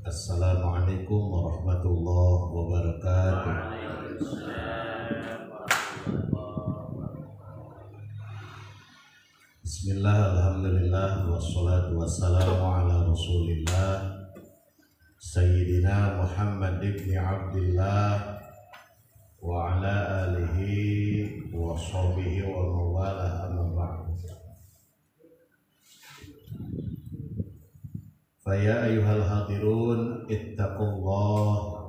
Assalamualaikum warahmatullahi wabarakatuh. Bismillah, alhamdulillah, wassalatu wassalamu ala rasulillah Sayyidina Muhammad ibn Abdillah wa ala alihi wa sahbihi wa mawalah, amma ba'du. Faya ayyuhal hadirun ittaqullah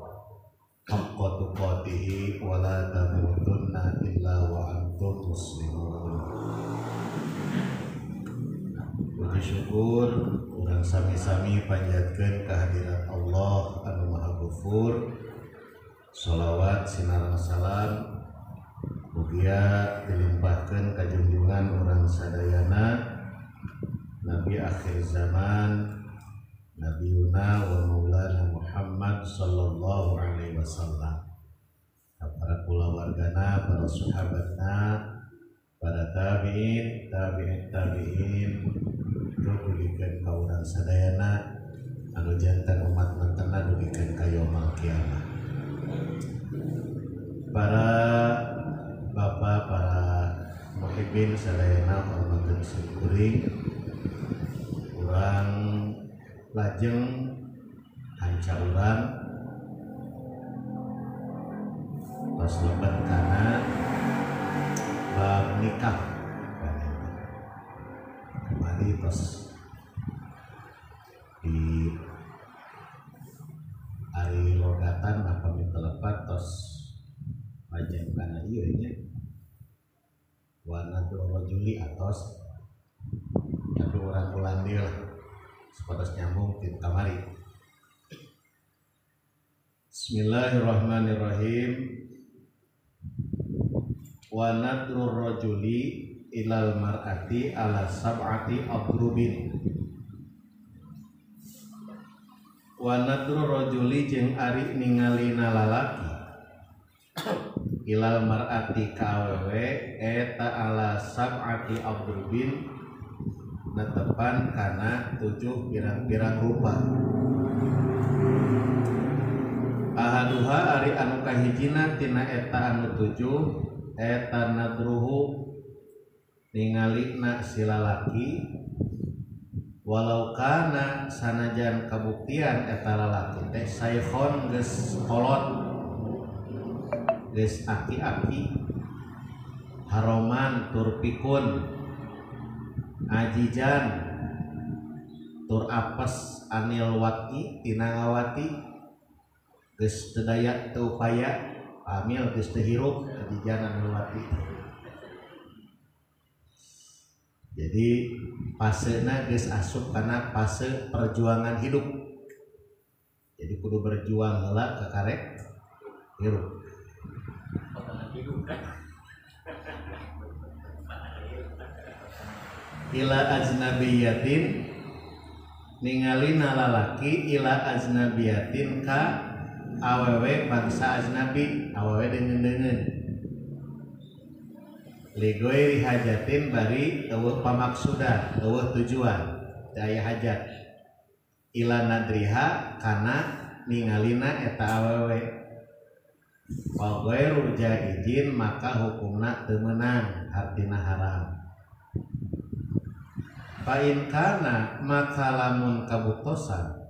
haqqa tuqatih wa la tamutunna illa wa antum muslimun. Puji syukur urang sami-sami panjatkeun kehadirat Allah anu Maha Ghafur. Shalawat sinareng salam mugia dilimpahkeun ka junjungan urang sadayana Nabi akhir zaman Nabiuna wa Maulana Muhammad sallallahu alaihi wasallam, para kulawargana, para sahabatna, para tabi'in, dugikeun ka urang sadayana anu janten umat mantenna dugikeun ka yaumul kiamah. Para bapak, para muhibbin sadayana hormatkeun syukuring urang lajeng hanca urang pas lebat kana bab nikah kembali tos di hari logatan apa mitelepat tos lajeng kana ieu nya wana rajuli atos tapi urang ulandil sepatas nyambung di kamari. Bismillahirrahmanirrahim. Wa nadrur rajuli ilal mar'ati ala sab'ati adrubin. Wa nadrur rajuli jeung ari ningalina lalaki ilal mar'ati ka awewe eta ala sab'ati adrubin netepan kana 7 pirang-pirang rupa. Ahaduha ari anu kahijina tina eta anu 7 eta nadruhu ningalina si lalaki walau kana sanajan kabuktian eta lalaki teh saykhon geus kolot geus aki-aki haroman tur pikun ajijan tur apes anil wati tina ngawati geus teu daya teu upaya amil geus teu hirup ajijan anil wati. Jadi pasena geus asup kana fase perjuangan hidup. Jadi kudu berjuang heula ka karek hirup. Ila ajnabiyatin ningalina lalaki ila ajnabiyatin ka awewe bangsa ajnabi awewe deungeun-deungeun ligoiri hajatin bari eueuh pamaksudan eueuh tujuan daya hajat ila nadriha kana ningalina eta awewe wa ghairu jaizin maka hukumna teu meunang artina haram. Pain kana maka lamun kabuktosan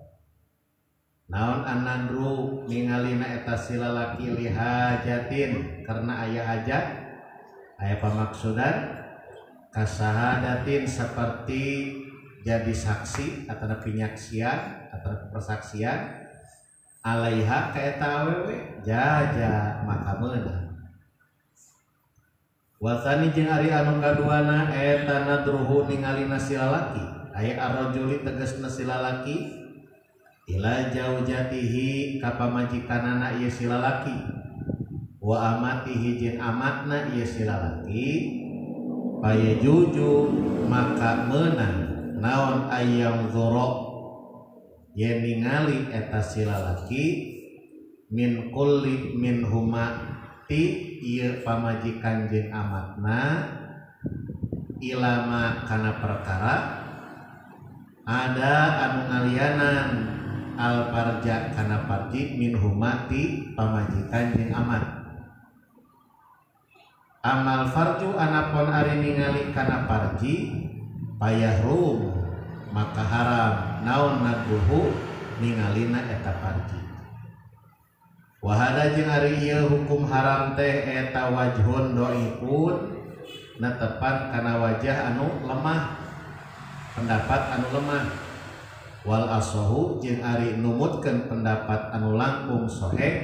naon anandru ningalina eta si lalaki lihajatin karena aya hajat aya pamaksudan kasahadatin seperti jadi saksi atau penyaksian atau persaksian alaiha ka eta awewe jaja maka meunang. Wasani jeung ari anu kaduana eta nadruhu ningalina si lalaki aya arrajuli tegasna si lalaki ila jaujatihi ka pamajikanana ieu si lalaki wa amatihi jeung amatna ieu si lalaki payajuju maka meunang naon ayam dzoro yen ningali eta si lalaki min kulli min huma ti ieu pamajikan jeung amatna ilama kana perkara ada anu ngalianan al farja kana farji min humati pamajikan jeung amat. Amal farju anapun ari ningali kana farji payahrum maka haram naon nadruhu ningalina eta farji. Wahada jeung ari ieu hukum haram teh eta wajhun dhaifun netepan kana wajah anu lemah, pendapat anu lemah. Wal asahu jeung ari numutkeun pendapat anu langkung sahih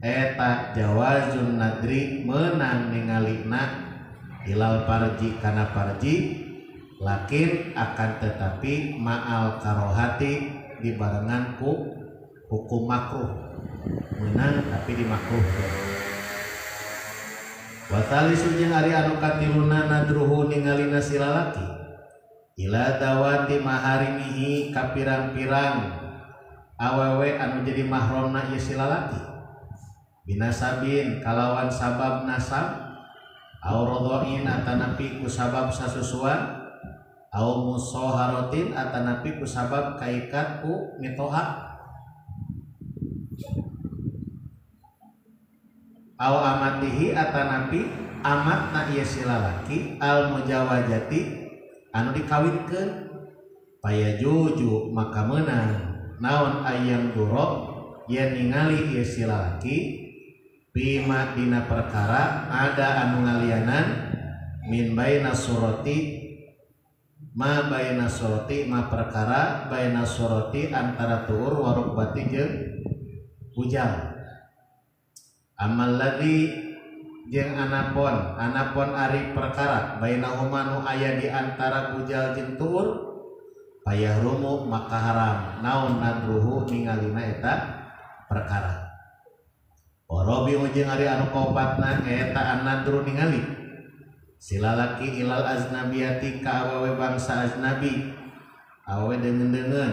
eta jawazun nadri meunang ningalina ilal farji kana farji lakin akan tetapi ma'al karohati dibarengan ku hukum makruh, meunang tapi dimakruh. Wa talisu jeung ari anu katiluna nadruhu ningalina si lalaki ila dawati maharimihi kapirang-pirang awewe anu jadi mahromna ieu si lalaki binasabin kalawan sabab nasab au radhain atanapi ku sabab sasusuan au musaharatin atanapi ku sabab kaikat ku mitoha au amatihi atanapi amatna ieu si lalaki al mujawajati anu dikawinkeun payajuju maka meunang naon ayam durok yen ningali ieu si lalaki bima dina perkara ada anu ngalianan min baina surati ma baina surati ma perkara baina surati antara tuur warukbati jeung ujal. Amal ladzi jeung anapun ari perkara bainahuma nu aya di antara ujal jeung tuur payahrumu maka haram naon nadruhu ningalina eta perkara. Orobi jeung ari anu kaopatna eta an-nadru ningali si lalaki ilal aznabiyati ka awewe bangsa aznabi awewe deungeun-deungeun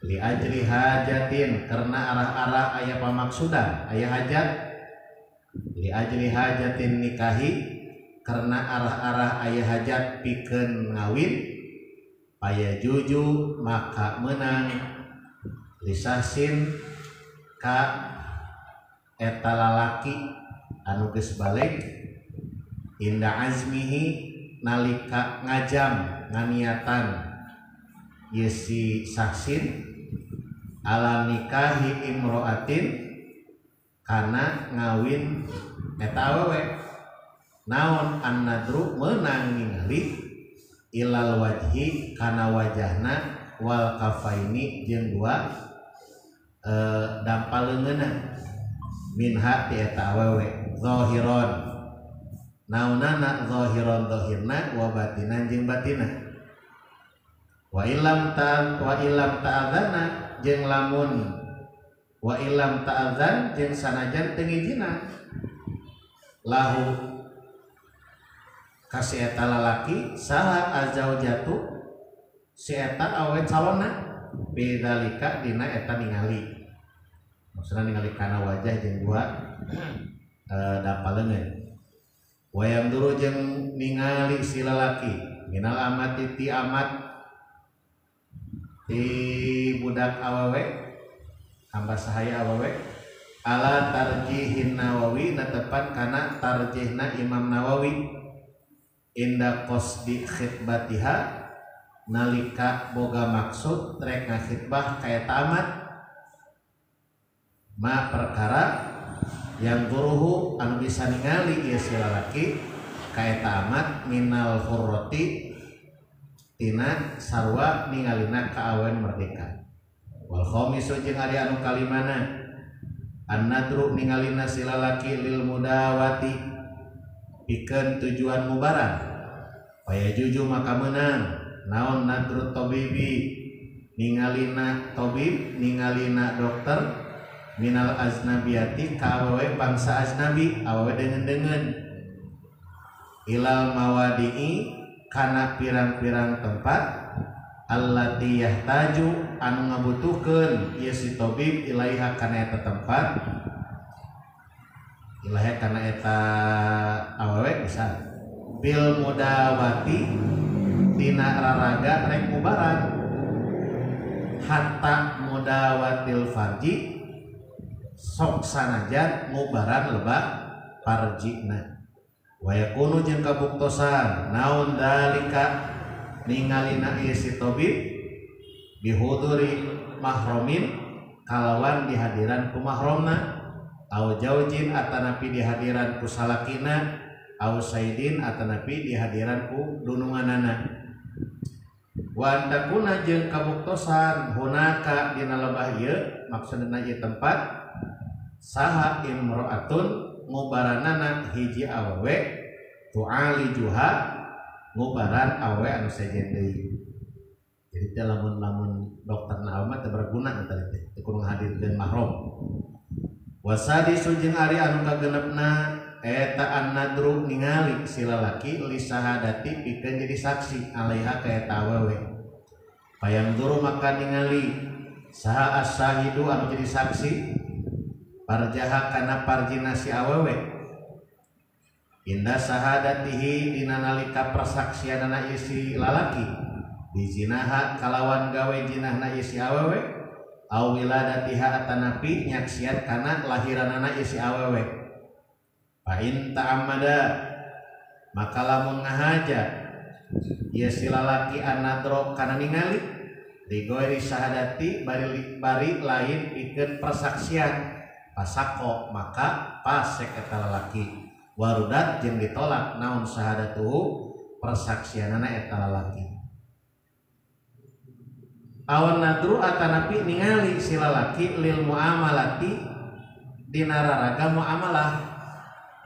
li ajri hajatin karena arah-arah aya pamaksudan aya hajat li ajli hajatin nikahi karena arah-arah aya hajat pikeun ngawin payajuju maka meunang lisahsin ka eta lalaki anu geus balik inda azmihi nalika ngajam nganiatan ieu si sahsin ala nikahi imroatin kana ngawin eta awewe naon an-nadru meunang ningali ilal wajhi kana wajahna wal kafaini jeung dua dampaleungeunna minha ti eta awewe zahiron naunana zahiron zahirna wa batinan jeung batina wa illam ta'adzana jeung lamun wa illam ta'adzan jeung sanajan teu ngijina lahu ka si eta lalaki saha azaujatu si eta awewe calonna bidzalika dina eta ningali maksudna ningali kana wajah jeung dua dapaleungeun wayam duru jeung ningali si lalaki minal amati ti amat ti budak awewe hamba sahaya awewe ala tarjihin Nawawi netepan kana tarjihna Imam Nawawi inda qasdi khitbatiha nalika boga maksud rek ngakhitbah kaya tamat ma perkara yang guruhu anu bisa ningali ieu si lalaki kaya tamat minal hurrati tina sarwa ningalina ka awen merdeka wal khamisu jeung ari anu kalimana an-nadru ningalina si lalaki lil mudawati pikeun tujuan mubarang payajuju maka meunang naon nadru tabibi ningalina tabib ningalina dokter minal aznabiyati ka awewe bangsa aznabi awewe deungeun-deungeun ilal mawadi'i kana pirang-pirang tempat allati yahtaju anu ngabutuhkeun ieu si tabib ilaiha kana eta tempat ilaiha kana eta awewe bisa bil mudawati dina raraga rek mubarang hatta mudawatil farji sok sanajan ngubaran lebah farjina wa yakunu jeung kabuktosan naon dalika ningalina ieu si tabib bihuduri mahramin kalawan dihadiran ku mahromna au jaujin atanapi dihadiran ku salakina au saidin atanapi dihadiran ku dununganana wa antakuna jeung kabuktosan hunaka dina lebah ieu maksudna ieu tempat saha imro'atun ngubaranana hiji awewe tu'ali juha ngubaran awewe anu sejen deui. Jadi teh lamun dokter na mah teu berguna eta teh teu kudu ngahadirkeun mahram. Wasadi sujing ari anu kagenepna eta an-nadru ningali si lalaki li sahadati pikeun jadi saksi alaiha ka eta awewe. Payang duru maka ningali saha as-sahidu anu jadi saksi parjaha kana parjina si awewe inda sahadatihi dina nalika persaksianana ieu si lalaki bizinaha kalawan gawe jinahna ieu si awewe au wiladatiha atanapi nyaksian kana lahiranana ieu si awewe fa in ta'ammada maka lamun ngahaja ieu si lalaki an-nadro kana ningali digoeri sahadati bari lain pikeun persaksian pasako maka pasek eta lalaki warudat jeung ditolak naon sahadatuhu persaksianana eta lalaki awan nadru atanapi ningali si lalaki lil muamalati dina raraga muamalah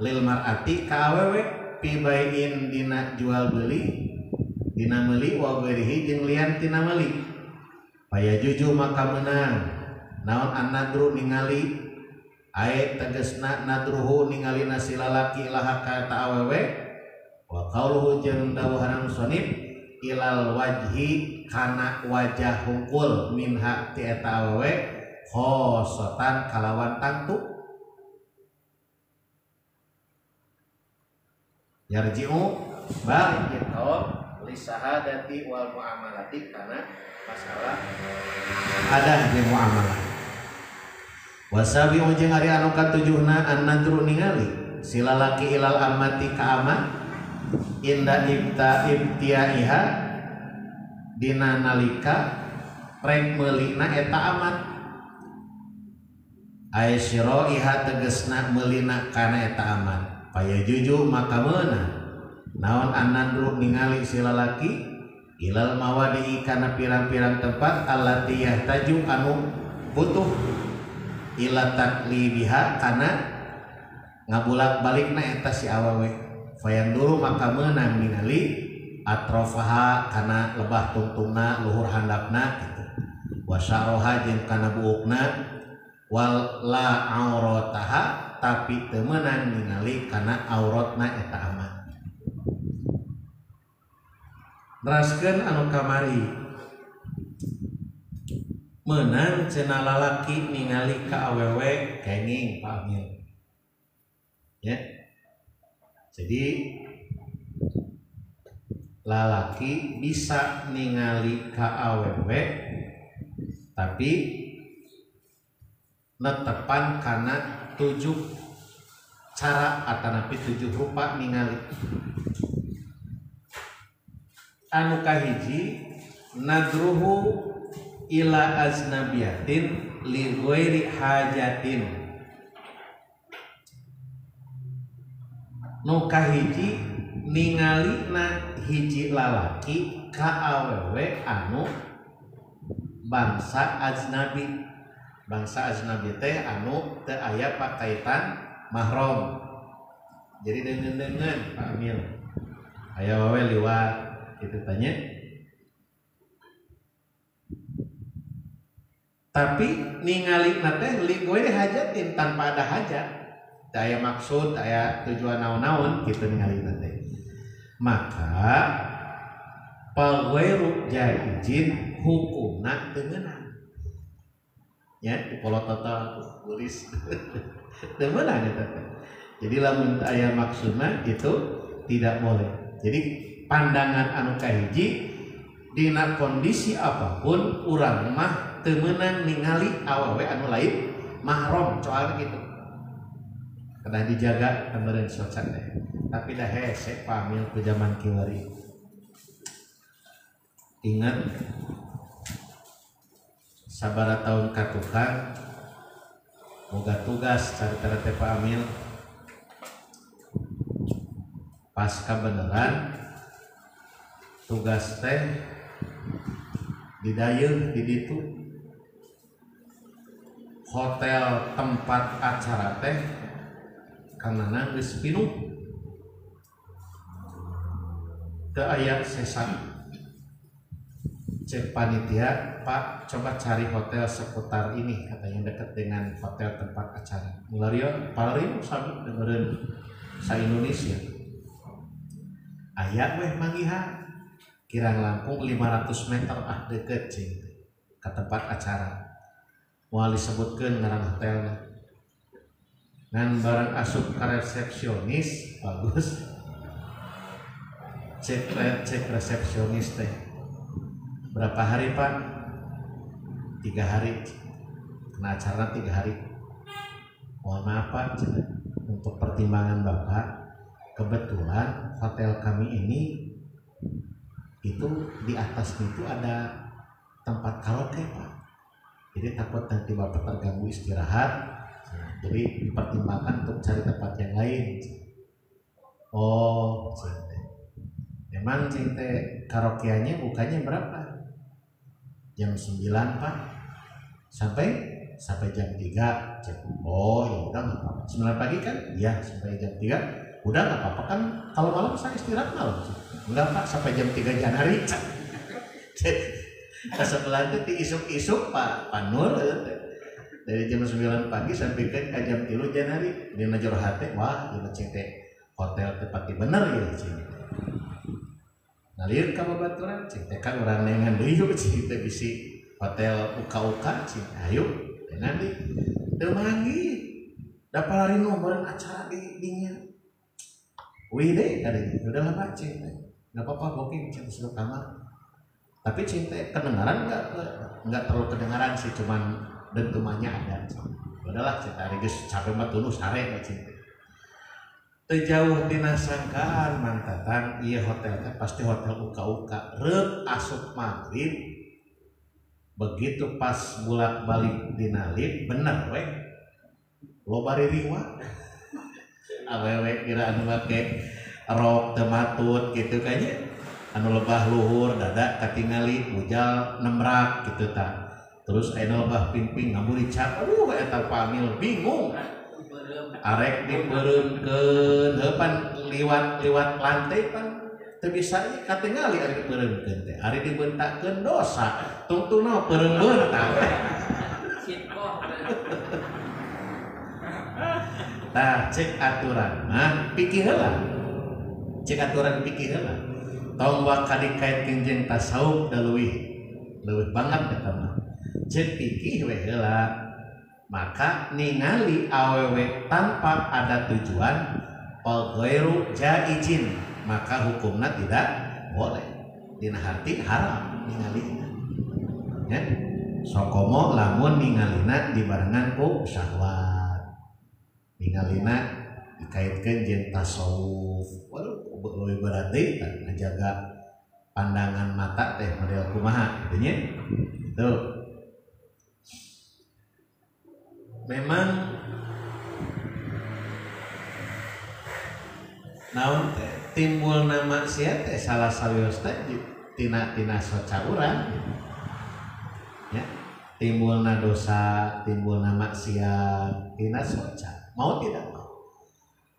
lil mar'ati ka awewe pi baiin dina jual beli dina meuli wa ghairihi jeung lian tina meuli paya juju maka menang naon an-nadru ningali ae tegesna nadruhu ningalina si lalaki laha ka ta awewe wa qauluhu jeung dawuhan musannif ilal wajhi kana wajah hungkul minha ti eta awewe khosotan kalawan tangtu yarji'u balik kita li sahadati wal muamalati kana masalah ada di muamalah. Wasabi ujung hari anu katujuhna an-nadru ningali si lalaki ilal amati ka amat inda ibtiaiha dina nalika rek meulina eta amat aisyro iha tegesna meulina kana eta amat paya juju maka meunang naon an-nadru ningali si lalaki ilal mawadi kana pirang-pirang tempat allati yahtaju anu butuh ila taklibiha kana ngabulak balikna eta si awewe fayang dulu maka meunang ningali atrofaha kana lebah tungtungna luhur handapna gitu wasyaroha jeung kana buukna wal la aurataha tapi teu meunang ningali kana auratna eta amat neraskeun anu kamari menang cenah lalaki ningali ka awewe kenging pamil ya jadi lalaki bisa ningali ka awewe tapi netepan kana 7 cara atanapi 7 rupa ningali anu kahiji nadruhu ila aznabiyatin li ghairi hajatin nu kahiji ningalina hiji lalaki ka awewe anu bangsa ajnabi teh anu teu aya pakaitan mahram jadi dengan Pak Amil aya wawe liwat kitu tanya tapi ningali teh li goe hajatin tanpa ada hajat daya maksud daya tujuan naon-naon gitu ningali teh maka pagwairu jaijin hukumna teu meunang ya di polotota tulis teu meunang eta teh jadi lamun aya maksudna itu tidak boleh jadi pandangan anu kahiji dina kondisi apapun urang mah teu meunang ningali awewe anu lain mahram soalnya gitu. Kedah dijaga kemarin socan teh. Tapi dah hese pamil ke zaman kiwari. Ingat sabara tahun katukang boga tugas cari teh pamil pas kabeneran tugas teh didayeung di ditu hotel tempat acara teh karena geus pinuh teu aya sesan. Cek panitia, Pak coba cari hotel seputar ini katanya dekat dengan hotel tempat acara. Mularion palariu sami dengereun sa Indonesia. Aya weh manggihan kirang langkung 500 meter deket cing ke tempat acara. Moal disebutkeun ngaran hotelna. Ngan barang asup ka resepsionis bagus. Cek resepsionis teh. Berapa hari Pak? 3 hari. Kena acara 3 hari. Mohon maaf Pak, untuk pertimbangan Bapak, kebetulan hotel kami ini itu di atas itu ada tempat karaoke Pak. Jadi takut nanti Bapak terganggu istirahat. Jadi dipertimbangkan untuk cari tempat yang lain. Oh, memang cinte karaokeannya bukanya berapa? Jam 9 Pak sampai jam 3. Oh ya udah nggak apa-apa. 9 pagi kan? Iya sampai jam 3. Udah nggak apa-apa kan? Kalau malam saya istirahat malam. Enggak Pak sampai jam 3 Janari. Setelah itu isuk-isuk Pak Panur dari jam 9 pagi sampai ke jam 3 Janari. Dia najor hati wah dia cete hotel tepat di bener ya cing. Ngalir ka babaturan cing teh kan urang nengan deui cing teh bisi hotel uka-uka cing ayo dengan di teu manggih da palari nomor acara di dinya wih deh kali udah lah cing teh enggak apa-apa booking cing sudah kamar tapi cing teh kedengaran enggak terlalu kedengaran sih cuman dentumannya ada udahlah cing teh geus capek mah tuluy sare cing teh terjauh tina sangkaan mantatang iya hotel pasti hotel uka-uka rep asup maghrib begitu pas bulak balik dina lip bener we loba ririwa awewe kira anu make rok tematut gitu kayaknya anu lebah luhur dada katingali bujal nembrak gitu ta terus anu lebah pingping ngamburi cap aduh eta pamil bingung arek dibereunkeun heupan liwat lantai pan teu bisa katingali ari dibereunkeun teh ari dibeuntakeun dosa tungtungna peureun-beuntak tah cek aturan mah pikir heula cek aturan pikir heula tong waka dikaitkeun jeung tasawuf da leuwih banget eta mah cek pikir we heula maka ningali awewe tanpa ada tujuan ghairu jaizin maka hukumnya tidak boleh dina hati haram ningalina ya sokomo lamun ningalina dibarengan ku syahwat ningalina dikaitkeun jeung tasawuf waduh leuwih berarti ngajaga pandangan mata teh model kumaha kitu nya tuh memang naon timbul nama maksiat teh salah sawios teh tina soca urang ya timbulna dosa timbulna maksiat tina soca mau tidak mau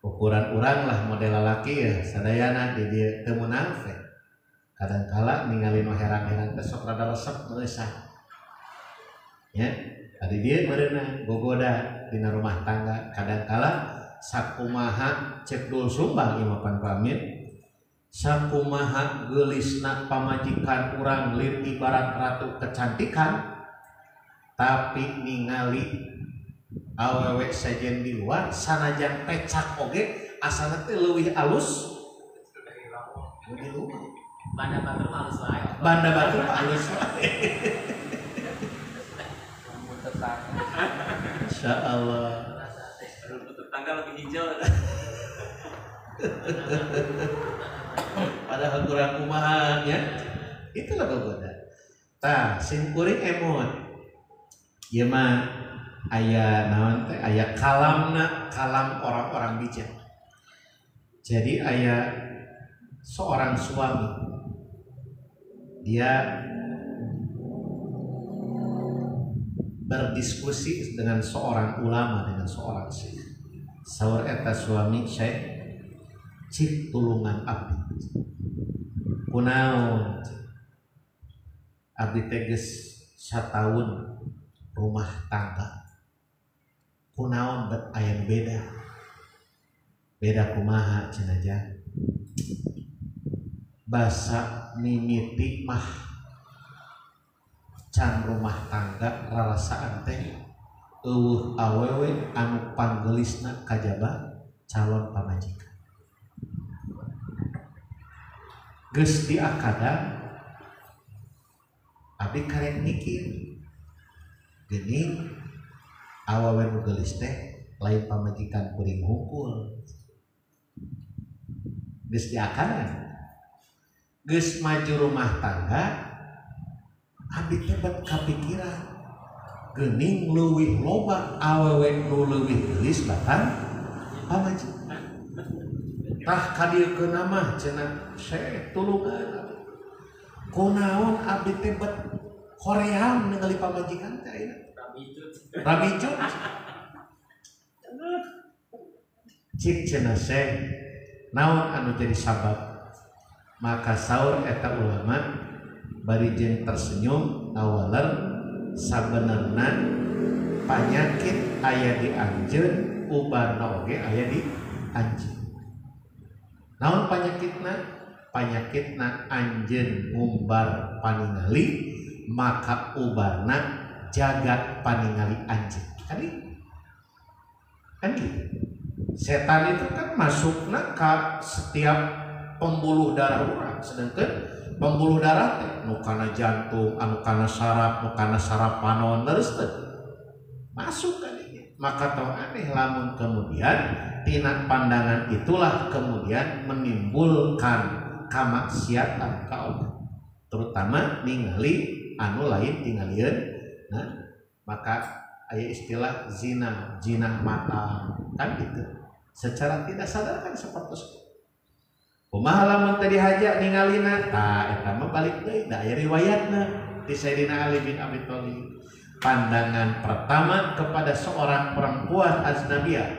ukuran urang lah model lalaki ya sadayana di dieu teu munafik kadangkala ningali nu heran-heran teh sok rada resep meusah ya tadi dia merenang gogoda dina rumah tangga kadangkala sakumaha cek dul sumbang imapan pamit sakumaha geulisna pamajikan urang lir ibarat ratu kecantikan tapi ningali awewe sajen di luar sanajan pecak oge asana teh leuwih alus di luar banda batur alus wae Masya Allah. Rumput tetangga lebih hijau. Padahal kurang kumahannya. Itulah gogoda. Tah, sing kuring emot. Ieu mah aya naon teh? Aya kalamna, kalam orang-orang bijak. Jadi aya seorang suami. Dia berdiskusi dengan seorang ulama, dengan seorang syekh. Saur eta suami syekh, cik tulungan abdi. Kunaon? Abdi teges sataun rumah tangga. Kunaon bet aya beda. Beda kumaha cenah basa mimiti mah can rumah tangga rarasaan teh eueuh awewe anu panggelisna kajaba calon pamajikan. Geus diakada abdi karek mikir geuning awewe nu geulis teh lain pamajikan kuring hungkul. Geus diakada geus maju rumah tangga abdi teh bet kapikiran geuning leuwih loba awewe nu leuwih geulis batang pamajikan. Tah kadiekeun mah cenah Syekh tulungan. Kunaon abdi teh bet hoream ningali pamajikan teh ayeuna. Rabicut. Cik cenah Syekh, naon anu jadi sabab? Maka saur eta ulama bari jeung tersenyum awaler sabenerna panyakit aya di anjeun ubarna oge aya di anjeun. Naon panyakitna? Panyakitna anjeun ngumbar paningali maka ubarna jagat paningali anjeun. Kan gitu. Setan itu kan masukna ka setiap pembuluh darah orang, sedangkan pembuluh darah teh nu kana jantung, anu kana saraf, nu kana saraf panon leres teh masuk ka dieu. Maka tong aneh lamun kemudian tina pandangan itulah kemudian menimbulkan kamaksiatan ka Allah, terutama ningali anu lain tingalieun. Nah, maka aya istilah zina, zina mata kan gitu. Secara tidak sadar kan seperti itu. Kumaha lamun teh dihaja ningalina, tah eta mah balik deui da aya riwayatna di Sayyidina Ali bin Abi Thalib. Pandangan pertama kepada seorang perempuan ajnabiyah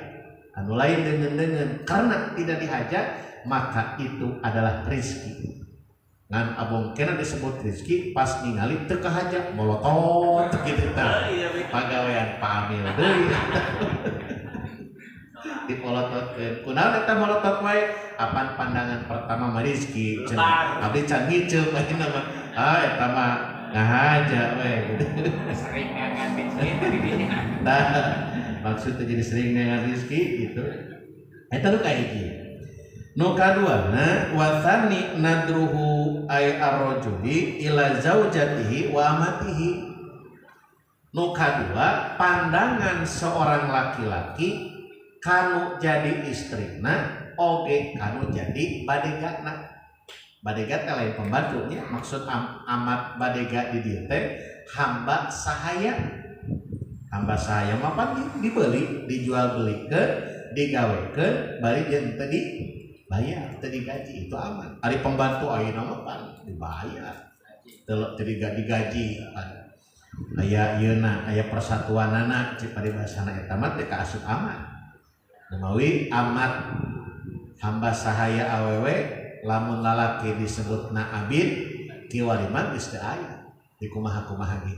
anu lain dengan karena tidak dihaja maka itu adalah rezeki. Ngan abong kena disebut rezeki pas ningali teu kahaja molotot kitu tah. Pagawean pamil deui. Dipolototkeun kunaon eta molotot wae apan pandangan pertama mah rezeki cenah abdi can ngiceup ayeuna mah eta mah ngahaja we sering ngangan rezeki dari dinya tah maksudna jadi sering ngangan rezeki gitu eta nu kahiji. Nu kaduana wa tsani nadruhu ay ar-rajuli ila zaujatihi wa amatihi. Nu kadua pandangan seorang laki-laki kanu jadi istrina oge kanu jadi badegana. Badega teh lain pembantunya, maksud amat badega di dieu teh hamba sahaya. Hamba sahaya mah pan dibeli, dijual belikeun, digawekeun, bari jeung teu dibayar, teu digaji itu aman. Ari pembantu ayeuna mah pan dibayar. Teu digaji pan. Aya ieuna, aya persatuanana cik paribasana eta mah teh kaasup aman. Namawi amat hamba sahaya awewe lamun lalaki disebutna abid kiwariman geus teu aya di kumaha-kumaha ge.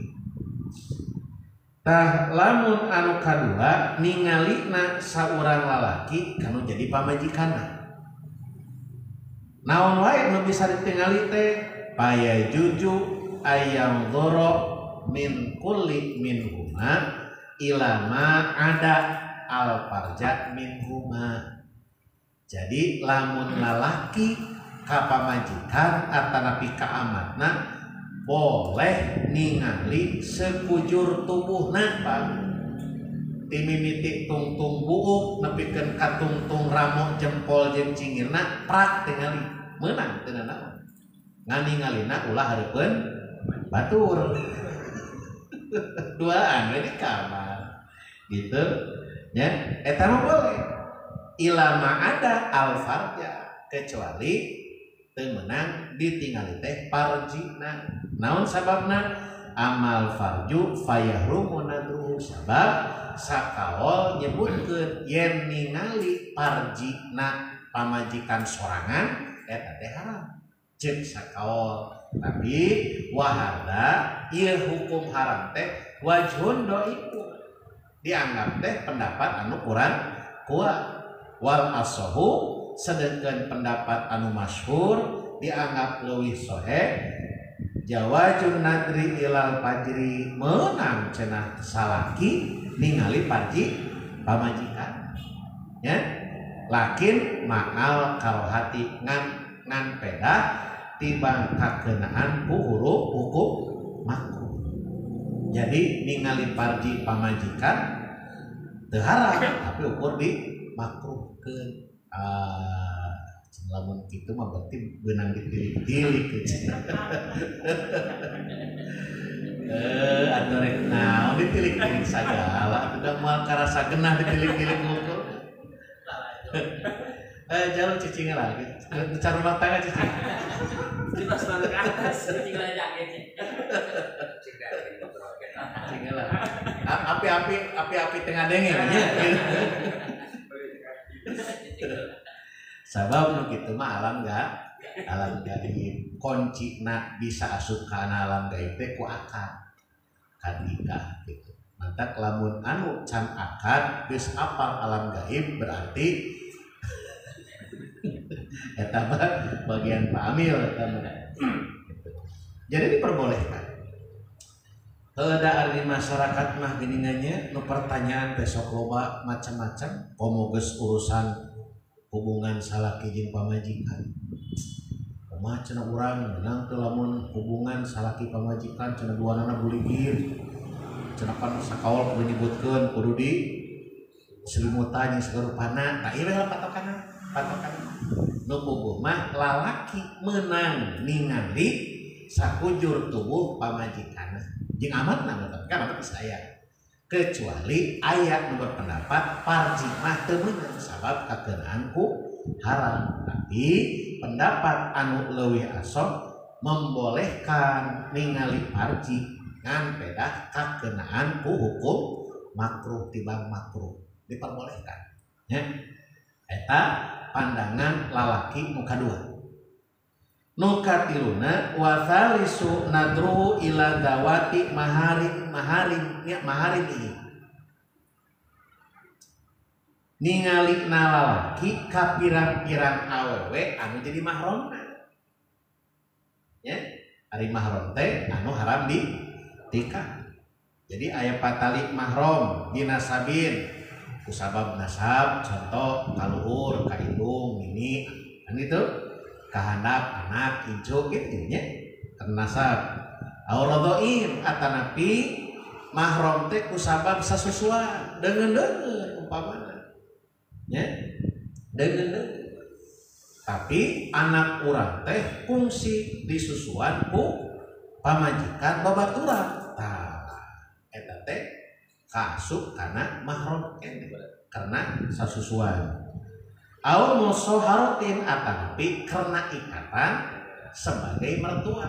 Tah lamun anu kadua ningalina saurang lalaki kanu jadi pamajikanna. Naon wae nu bisa ditingali teh paya juju ayam dzoro min kulli minhuma ilama ada al farja minhuma. Jadi lamun lalaki ka pamajikan atanapi ka amatna boleh ningali sekujur tubuhna Pak. timimiti tungtung buuk nepikeun ka tungtung ramo jempol jeung cingirna prak tingali meunang teu naon nganingalina ulah hareupeun batur duaan we di kamar gitu nya eta mah boleh ilama ada alfarja kecuali teu meunang ditingali teh parjina naon sababna amal farju fayahrumu nadruhu sabab sakawol nyebutkeun yen ningali parjina pamajikan sorangan eta teh haram ceuk sakawol tapi wahada ieu hukum haram teh wajhun dhaifu dianggap teh pendapat anu kurang kuat wal asahu sedengkeun pendapat anu masyhur dianggap leuwih sahih jawazun nadri ilal fajri meunang cenah salaki ningali parji pamajikan ya lakin ma'al karohati ngan pedah tibang kakenaan ku huruf hukum makruh jadi ningali parji pamajikan teu haram tapi ukur di makruhkeun lamun kitu mah berarti beunang ditilik-tilik atuh rek naon ditilik-tilik sagala udah moal karasa genah ditilik-tilik ngukur jalur cicing lagi cara rumah tangga cicing kita selalu ke atas cicing lagi cicing lah api tengah dengeng ya sabab nu kitu mah alam gaib kuncina bisa asup kana alam gaib teh ku akad nikah gitu mantap lamun anu can akad geus apal alam gaib berarti eta mah bagian Pak Amil eta mah jadi diperbolehkan ada di masyarakat mah geningannya nu pertanyaan besok loba macam-macam komo geus urusan hubungan salaki jeung pamajikan kumaha cenah urang menang teu lamun hubungan salaki pamajikan cenah duanana buligir cenah kan sakawol kudu nyebutkeun kudu di selimutan jeung sagarupana tah ieu lah patokanna nu puguh mah lalaki meunang ningali sakujur tubuh pamajikanna jeung amatna kan amat geus aya kecuali ayat nu berpendapat parji mah teu meunang sabab kakeunaan ku haram tapi pendapat anu leuwih asok membolehkan ningali parji ngan pedah kakeunaan ku hukum makruh tibang makruh diperbolehkan nya eta pandangan lalaki nu kadua nu katiluna wa thalisu nadruhu ila dawati maharim ini ningali lalaki ka pirang-pirang awewe anu jadi mahromna ya ari mahrom teh anu haram ditikah jadi aya patali mahrom dinasabin kusabab nasab contoh kaluhur ka indung ini kan gitu kahandap anak hijau gitu nya nasab auradhain atanapi mahram teh kusabab sasusuan deungeun umpamana nya deungeun tapi anak urang teh fungsi disusuan ku pamajikan babaturan tah eta teh kasuk kana mahram karena sasusuan au musoharatin atapi karena ikatan sebagai mertua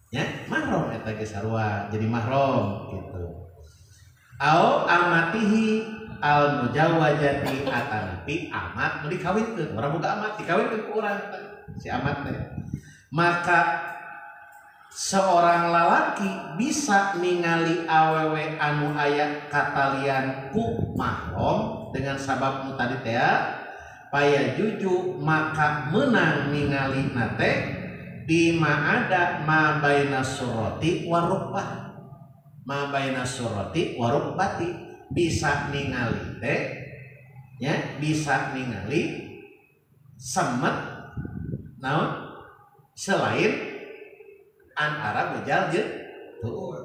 ya mahram eta ge sarua jadi mahram gitu au amatihi al mujawwajati atapi amat nu dikawinkeun urang boga amat dikawinkeun ku urang si amat teh maka seorang lalaki bisa ningali awewe anu aya katalian ku mahram dengan sabab nu tadi teh paya juju maka menang ningali nate di ma ada ma baina surati warubah ma baina surati warubati bisa ningali teh ya bisa ningali semet naon selain antara bejal jeung tuur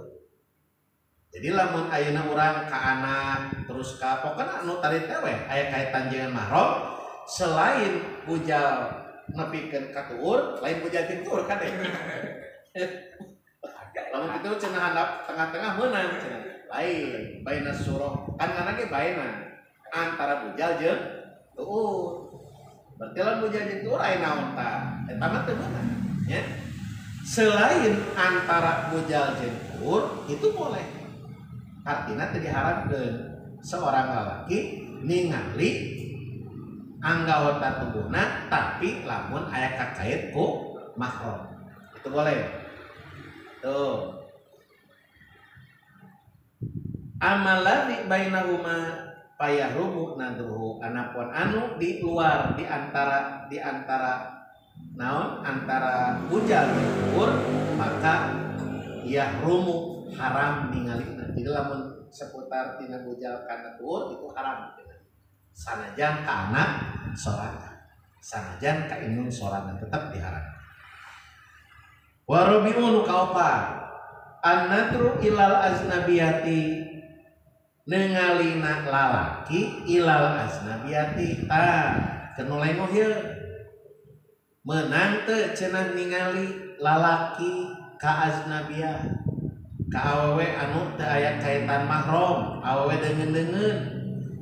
Jadi lamun ayeuna urang ka anak terus ka pokona anu tadi teh we aya kaitan jeung mahram selain bujal nepikeun ka tuur lain bujal jeung tuur kan deh. Lamun kitu cenah handap tengah-tengah meunang cenah. Lain baina surah kan kana ge baina antara bujal jeung tuur. Berarti lamun bujal jeung tuur aya naon tah? Eta mah teu meunang nya. Selain antara bujal jeung tuur itu boleh. Artinya teu diharapkeun seorang lalaki ningali anggota tubuhna tapi lamun aya kakait ku mahram. Itu boleh. Tuh. Amalani bainahuma payahrumu nadruhu anapun anu di luar di antara naon antara bujal jeung tuur maka yahrumu haram ningali. Jadi lamun seputar tina bujal kana tuur itu haram. Sanajan ka anak sorangan, sanajan ka indung sorangan tetap diharamkan. Wa rabi'un kaopa an-nadru ilal aznabiyati nengalina lalaki ilal aznabiyati kenu lengoh ieu meunang teu cenah ningali lalaki ka aznabiyah ka awewe anu teu aya kaitan mahram awewe deungeun-deungeun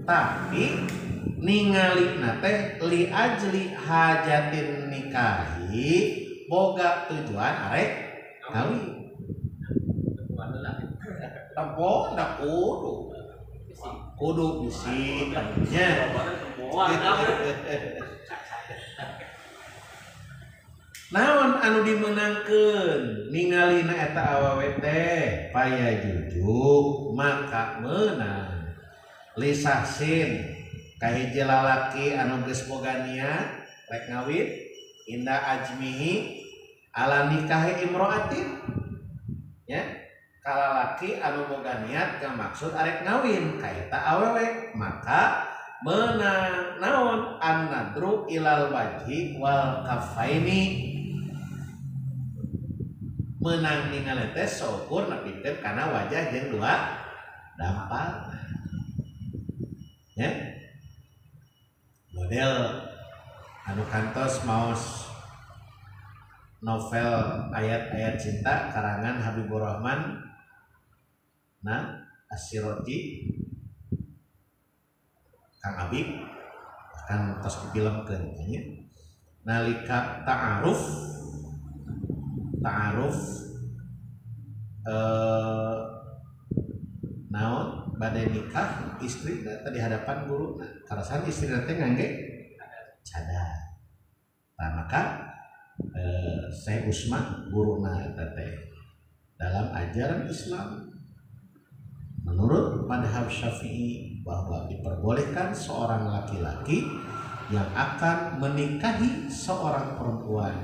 tapi ningalina teh li ajli hajatin nikahi boga tujuan arek kawin tampon da kudu bisi nya naon anu dimenangkeun ningalina eta awewe teh paya jujuk maka meunang lisahsin kahiji lalaki anu geus boga niat rek ngawin inda ajmihi ala nikahi imroatin ya kalalaki anu boga niat ka maksud arek ngawin ka eta awewe maka meunang naon an-nadru ilal wajhi wal kafaini menang ningali teh saukur nepikeun kana wajah jeung dua dampal ya model anu kantos maos novel ayat-ayat cinta karangan Habibur Rahman As-Siroti Kang Habib kan tos difilmkeun nya nalika ta'aruf naon bade nikah istri tadi hadapan guru karasan istri teh ngangge cadar. Nah, maka Syekh Usman guruna eta teh dalam ajaran Islam menurut madhab Syafi'i bahwa diperbolehkan seorang laki-laki yang akan menikahi seorang perempuan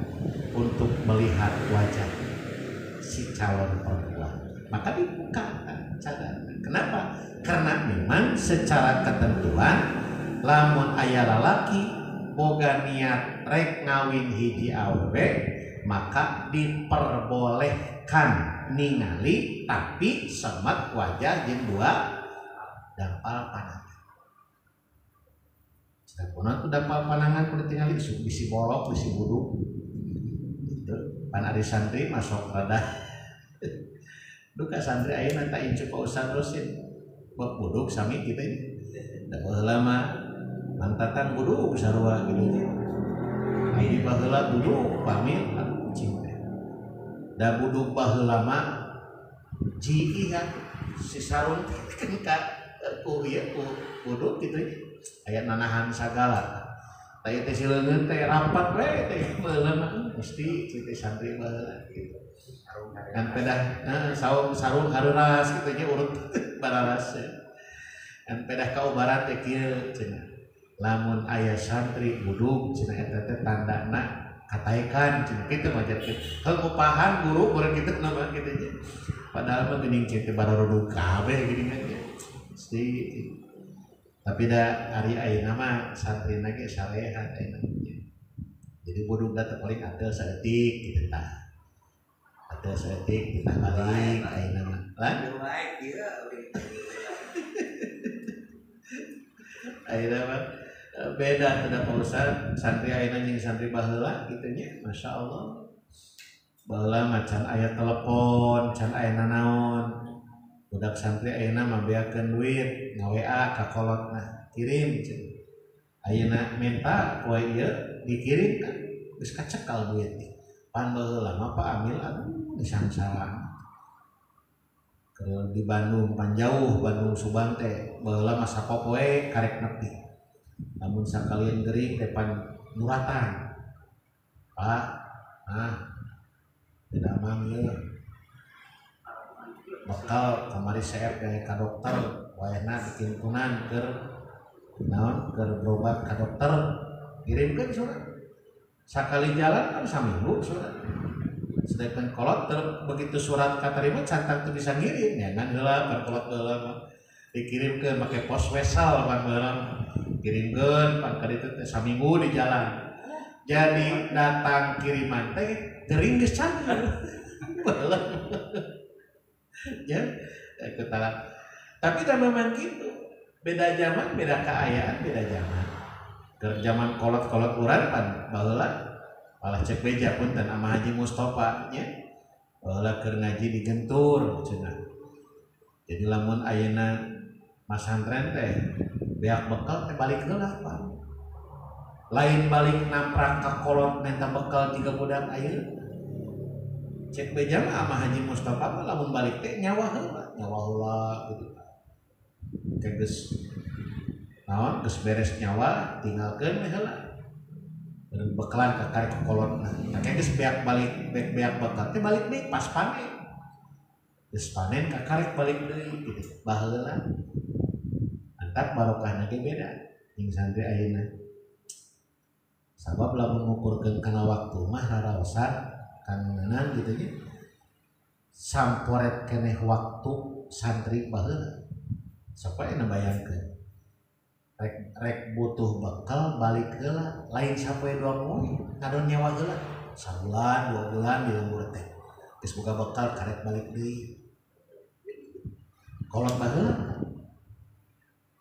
untuk melihat wajah si calon perempuan maka dibuka cadar. Kenapa? Karena memang secara ketentuan lamun aya lalaki boga niat rek ngawin hiji awewe maka diperbolehkan ningali tapi semat wajah jeung dua dampal pandangan. Sampurna tuh dampal pandangan kudu tingali bisi bolok bisi buduk. Gitu. Pan ari santri masuk rada duka santri ayeuna tak incu ka Ustaz Rosin. Bok buduk sami kitu. Da baheula mah mantatan buduk sarua kitu. Ai baheula buduk pamil kucing teh. Da buduk baheula mah ji iya si sarung kan ka ku ieu ku buduk kitu. Aya nanahan sagala. Taya teh sileungeun teh rapat we teh meuleuh mesti kitu santri baheula kitu. Kan pedah sarung haruras kitu nya urut bararas. Kan pedah kaubaran teh kieu cenah. Lamun aya santri buduk cenah eta teh tandana kataekan cenah kitu mah jadi ngupahan guru urang kitu nama kitu nya. Padahal mah geuning kitu baroruduk kabeh geuning nya. Mesti tapi da hari ayeuna mah santrina ge sarehat ayeuna. Jadi buduk da teu paling adil saeutik kitu tah. Terus etik kita balik ayeuna mah. Lan baik dia. ayeuna mah beda teh Pak Ustaz. Santri ayeuna jeung santri baheula kitu nya. Masyaallah. Baheula macan aya telepon, can aya naon. Budak santri ayeuna mah beakeun duit, nga-WA ka kolotna, kirim cenah. Ayeuna minta poe ieu dikirim kan geus kacekal duit. Pan baheula mah Pak Amil aduh disangsara. Keur di Bandung pan jauh Bandung Subang teh baheula mah sapopoe karek nepi. Lamun sakalian gering teh pan muratan. Pak, tidak mang ieu. Bakal kamari CF ka dokter, wayahna dikintunan keur naon keur berobat ka dokter. Kirimkeun surat. Sakali jalan kan saminggu surat. Sedangkan kolot begitu surat katarima cantang teu bisa ngirim ya kan heula pan kolot heula mah dikirimkeun make pos wesal pan heula kirimkeun pan ka ditu teh saminggu di jalan. Jadi datang kiriman teh gering geus cager. Ya, ketalan. Tapi da memang gitu. Beda zaman, beda keayaan, beda zaman. Keur zaman kolot-kolot urang pan baheula malah cek beja punten ama Haji Mustofa nya. Baheula keur ngaji di Gentur cenah. Jadi lamun ayeuna masantren teh beak bekal teh balik heula pan. Lain balik namprak ka kolot minta bekal tiga budak ayeuna. Cek beja mah ama Haji Mustofa mah lamun balik teh nyawa heula gitu. Teh geus naon geus beres nyawa tinggalkeun we heula. Bekalan ka karek kolotna. Teh geus beak balik beak bekal teh balik deui pas panen. Geus panen ka karek balik deui gitu. Baheula. Antap barokahna ge beda jeung santri ayeuna. Sabab lamun ngukurkeun kana waktu mah raraosan kangenan gitu nya samporet keneh waktu santri baheula supaya nabayangkeun rek butuh bekal balik heula lain sapoe 2 moe ngadon nyawa heula sabulan 2 bulan di lembur teh geus boga bekal karek balik deui kolot baheula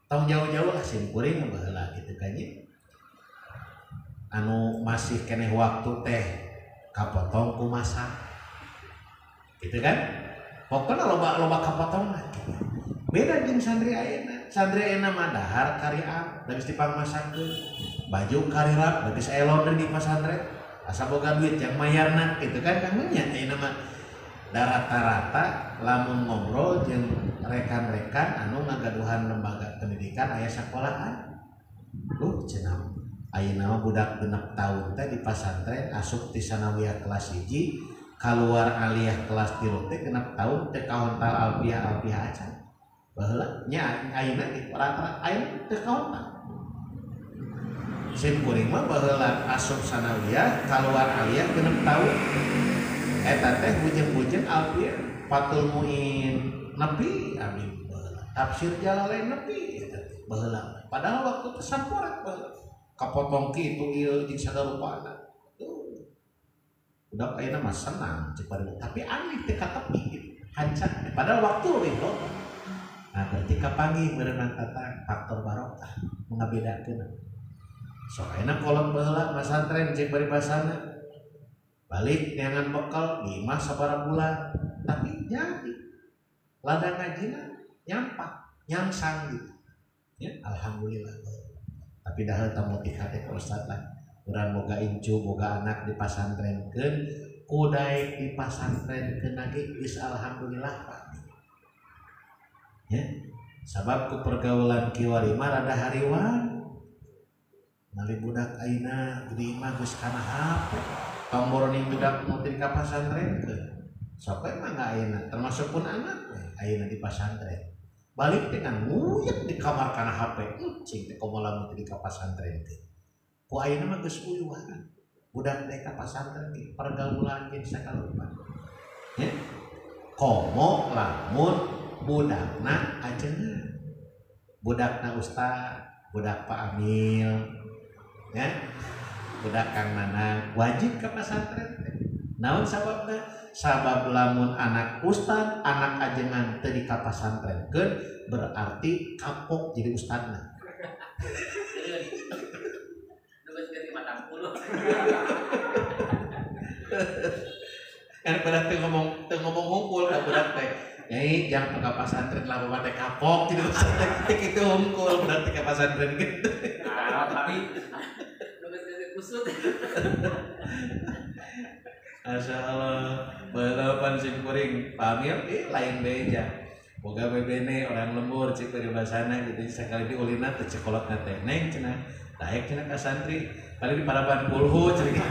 tong jauh-jauh lah sim kuring baheula kitu kan nya anu masih keneh waktu teh kapotong ku masak gitu kan pokoknya loba kapotong lah gitu. Beda jeung santri ayeuna mah dahar kariam da geus dipangmasakkeun baju karirap da geus aya laundry di pasantren asa boga duit yang mayarna gitu kan kangnya ayeuna mah da rata-rata lamun ngobrol jeung rekan-rekan anu ngagaduhan lembaga pendidikan aya sakolahan cenah ayeuna mah budak 6 tahun teh di pasantren asup ti sanawiyah kelas 1 kaluar aliyah kelas 3 teh 6 tahun teh kahontal alfiah acan baheula nya ayeuna di rata-rata ayeuna teu kahontal sim kuring mah baheula asup sanawiyah kaluar aliyah 6 tahun eta teh bujeng-bujeng alfiah Fathul Muin nepi abdi baheula tafsir Jalalain nepi eta baheula padahal waktu teh samporet baheula kapotong kitu ieu jeung sagarupana. Udah ayeuna mah senang cepat tapi aneh teh ka tepi hancak padahal waktu leuwih loba. Nah, ketika panggih berenang tatang faktor barokah mengabedakeun. So ayeuna kolot baheula masantren cek bari basana. Balik neangan bekal di imah sabaraha bulan tapi jadi ladang ngajina nyampak nyangsang gitu. Ya alhamdulillah. Tapi dah tamu tikate ka ustad lah urang boga incu boga anak di pasantrenkeun kudaek di pasantrenkeun lagi geus alhamdulillah Pak ya sabab ku pergaulan kiwari mah rada hariwan ngali budak ayeuna gede mah geus kana HP pamborning budak nu ti ka pasantrenkeun sapoe mah ayeuna termasuk pun anak ayeuna di pasantren balik dengan nguyek di kamar kana HP cing teh komo lamun di ka pasantren teh ku ayeuna mah geus uyuhan budak teh ka pasantren ge pergaulan ge sakaloba ya komo lamun budakna ajengan budakna ustad budak Pak Amil ya budak Kang Nanang wajib ka pasantren teh Naon sababna? Sabab lamun anak ustad, anak ajengan teu di ka pasantrenkeun berarti kapok jadi ustadna. Terus ganti matang puluh. Kan berat teu ngomong hungkul ka budak teh. Nyai jang ka pasantren lah bapak teh kapok jadi pasantren kitu hungkul berarti ka pasantren gitu. Tapi terus ganti kusut. Masya Allah, balapan sim kuring pamil, lain beja. Boga bebene orang lembur cik peribasana gitu sekali di ulina teh cekolot nate neng cenah daek cenah ka santri kali di parapan kulhu cenah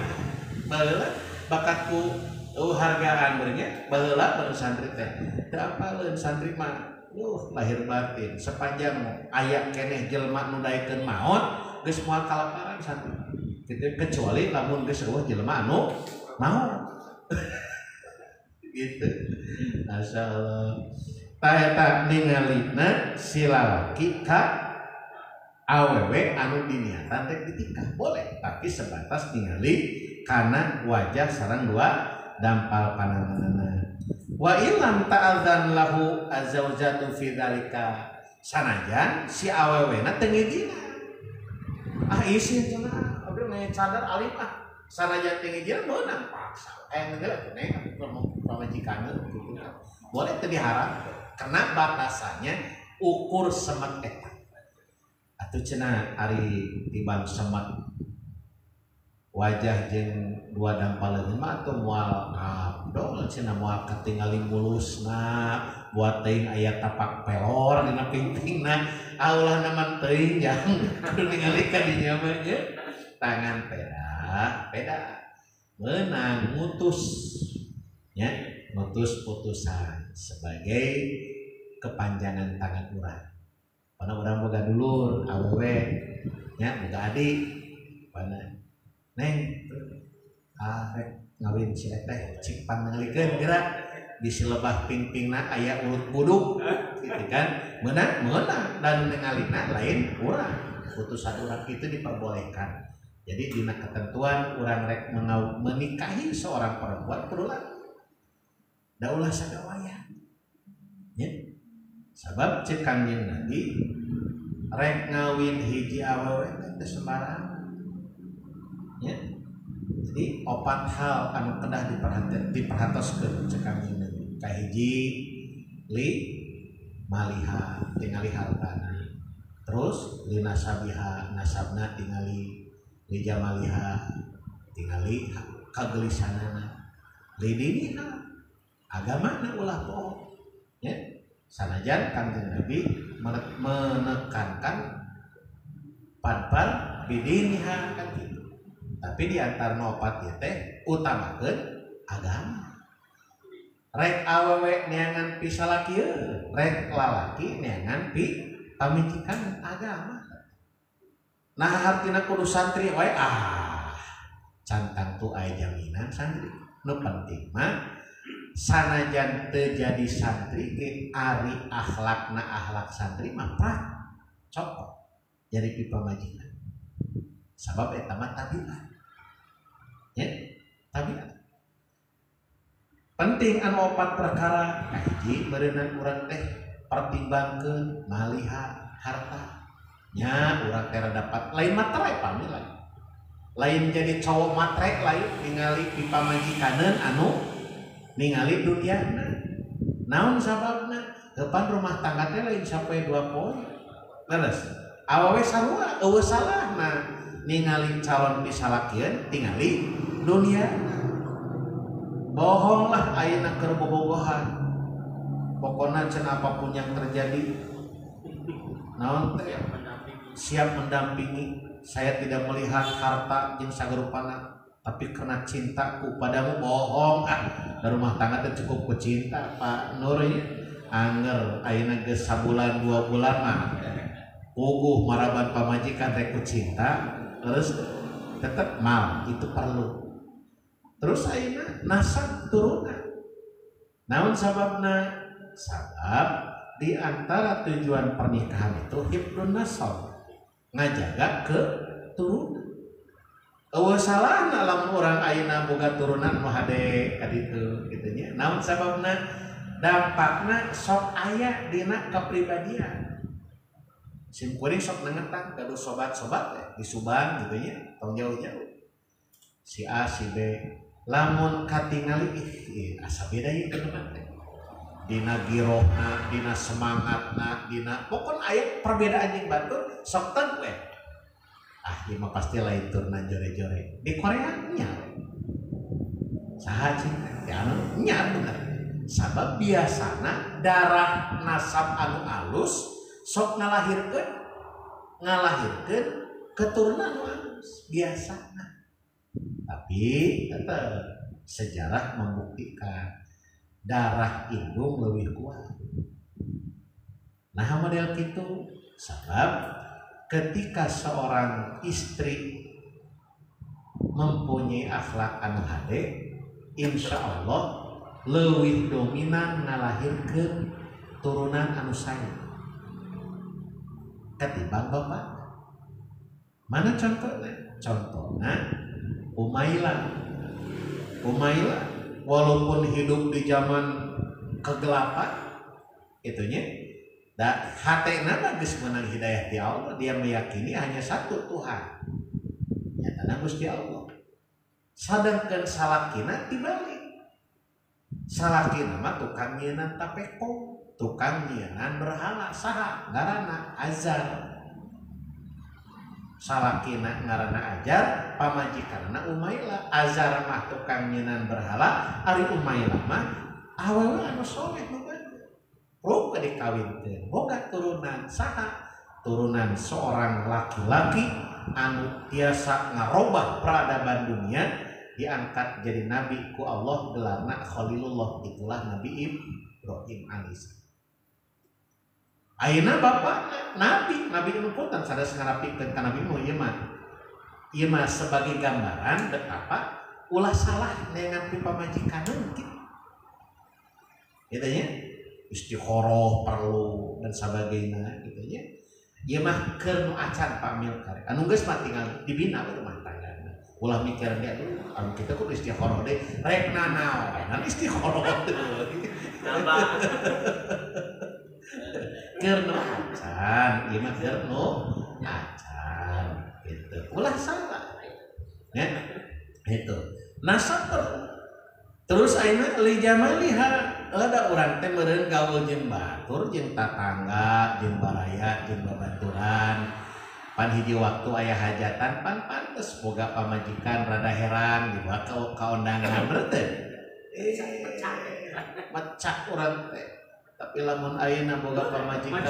baheula bakatku hargaan beurnya baheula baru santri teh teu apaleun santri mah lahir batin sepanjang aya keneh jelema nu daekeun maot geus moal kalaparan santri kitu kecuali lamun geus eueuh jelema anu mau gitu. Masya Allah. Taeta ningalina si lalaki ka awewe anu diniatan teh ditikah boleh tapi sebatas ningali kana wajah sareng dua dampal pandanganna. Wa illam ta'adzan lahu azzaujatu fi dzalika sanajan si awewena teu ngijina. Isin cenah abdi mah cadar alim sanajan teu ngijina meunang paksa. Enggak nih pamajikanna gitu. Boleh teu diharap karena batasannya ukur semet eta. Atuh cenah ari tibang semet wajah jeung dua dampaleun mah atuh moal abdol cenah moal katingali mulusna buat teuing aya tapak pelor dina pingpingna Allahna man teuing jang kudu ningali ka dinya mah tangan peda menang mutus ya mutus putusan sebagai kepanjangan tangan urang. Pana urang boga dulur awewe nya boga adik pana neng rek ngawin si teh cik pangalikeun geura di silebah pingpingna aya ulut buduk gitu kan meunang dan nengalina lain urang putusan urang itu diperbolehkan. Jadi dina ketentuan urang rek menikahi seorang perempuan perulah da ulah sagawaya ya sabab cek Kangjeng Nabi rek ngawin hiji awewe teh sembarangan ya jadi opat hal anu kedah diperhatoskeun cek Kangjeng Nabi kahiji li maliha tingali hartana terus li nasabiha nasabna tingali li jamaliha tingali kagelisanana li diniha agamana ulah poho ya sanajan Kangjeng Nabi menekankan padpal bidiniha kan gitu tapi diantar opat ieu teh utamakeun agama rek awewe neangan pi salakieun rek lalaki neangan pi pamijikan agama nah artina kudu santri wae cantang tu aya jaminan santri nu penting mah sanajan teu jadi santri ge ari akhlakna akhlak santri mah cocok jadi pipamajikan sabab eta mah tabiat ya tabiat penting anu opat perkara hiji beunang urang teh pertimbangkeun maliha harta nya urang teh dapat lain matre pamila lain jadi cowok matre lain ningali pipamajikaneun anu ningali duniana naon sababna depan rumah tangga teh lain sampai 2 poin leres awewe sarua eueuh salahna ningali calon pisalakieun tingali duniana bohong lah ayeuna keur bobogohan pokona cenah apapun yang terjadi naon teh siap mendampingi saya tidak melihat harta jeung sagarupana tapi karena cintaku padamu bohong dari rumah tangga teh cukup ku cinta Pak Nur anger ayeuna geus sabulan 2 bulan mah puguh maraban pamajikan rek ku cinta terus tetep mal itu perlu terus ayeuna nasab turunan naon sababna sabab di antara tujuan pernikahan itu hifdun nasab ngajaga keturunan eueuh salahna lamun urang ayeuna boga turunan nu hade ka ditu kitu nya. Naon sababna? Dampakna sok aya dina kapribadian. Sim kuring sok nengetang gaduh sobat-sobat teh di Subang gitu nya, tong jauh-jauh. Si A si B lamun katingali asa beda ieu teman teh. Dina girohna, dina semangatna, dina pokon aya perbedaan jeung batur sok teu we. Ieu mah pasti lain turna jore-jore. Di Korea nya. Saha cing? Ya anu nya bener. Sabab biasana darah nasab anu alus sok ngalahirkeun keturunan anu alus biasana. Tapi tetap sejarah membuktikan darah indung lebih kuat. Nah model kitu sabab ketika seorang istri mempunyai akhlak anu hade, insya Allah leuwih dominan ngalahirkeun turunan anu sae ketimbang bapak. Mana contohnya? Contohnya Umaylah walaupun hidup di zaman kegelapan itunya hatena geus meunang hidayah ti Allah, dia meyakini hanya satu Tuhan nyatana Gusti Allah. Sadangkeun salakina tibalik, salakina mah tukang nyieunnan tapeko, tukang nyieunnan berhala. Saha ngaranna? Azar. Salakina ngaranna Ajar, pamajikanna Umaylah. Azar mah tukang nyieunnan berhala, ari Umaylah mah awewe anu soleh nu bener. Rupa dikawinkeun, boga turunan. Saha? Turunan seorang laki-laki anu tiasa ngarobah peradaban dunia, diangkat jadi nabi ku Allah, gelarna Khalilullah, itulah Nabi Ibrahim alaihissalam. Ayeuna bapakna nabi anu putan sadas ngarapikeun ka Nabi Nuh. Ieu mah sebagai gambaran betapa ulah salah nengan ti pamajikanna kitu. Eta nya istikharah perlu dan sabagainya gitu nya. Ieu mah keur nu acan pamil karek. Anu geus mah tinggal dibina rumah tanggana. Ulah mikir dia tuh anu kita kudu istikharah deui. Rek nanaon istikharah teh. Nambah. Keur nu acan, ieu mah keur nu acan gitu. Ulah salah. Ya. Itu. Nasab terus ayeuna li jamaliha ada urang teh meureun gaul jeung batur jeung tatangga jeung baraya jeung babaturan. Pan hiji waktu aya hajatan pan pantes boga pamajikan rada heran dibawa ka undangan berteu. Mecak urang teh. Tapi lamun ayeuna boga pamajikan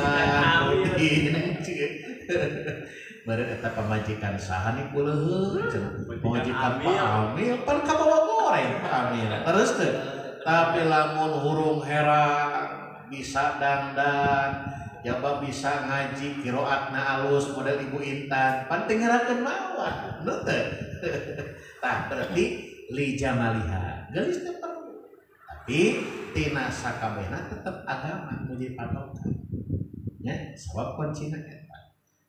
beureun eta pamajikan saha nih puleuheun cenah. Pamajikan Pak Amil pan kabawa goreng Pak Amil. Terus teh tapi lamun hurung herang bisa dandan jaba bisa ngaji kiroatna alus model Ibu Intan penting ngerakeun mawon nu teh. Tah berarti li jamaliha geulis teh perlu, tapi tina sakabehna tetep agama nu jadi patokan nya sabab kuncina eta.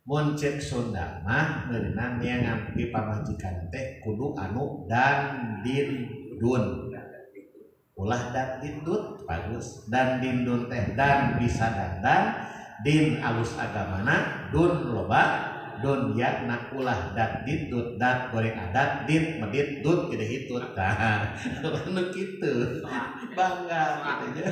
Mun ceuk Sunda mah meunang neangan ti pamajikan teh kudu anu dandindun. Ulah dan dindut bagus, dan dindun teh dan bisa dandan, din alus agamana, dun loba, dun yakna ulah dan dindut, dat goreng adat, dit medit dut gede hitut, nah, nu kitu, bangga gitunya.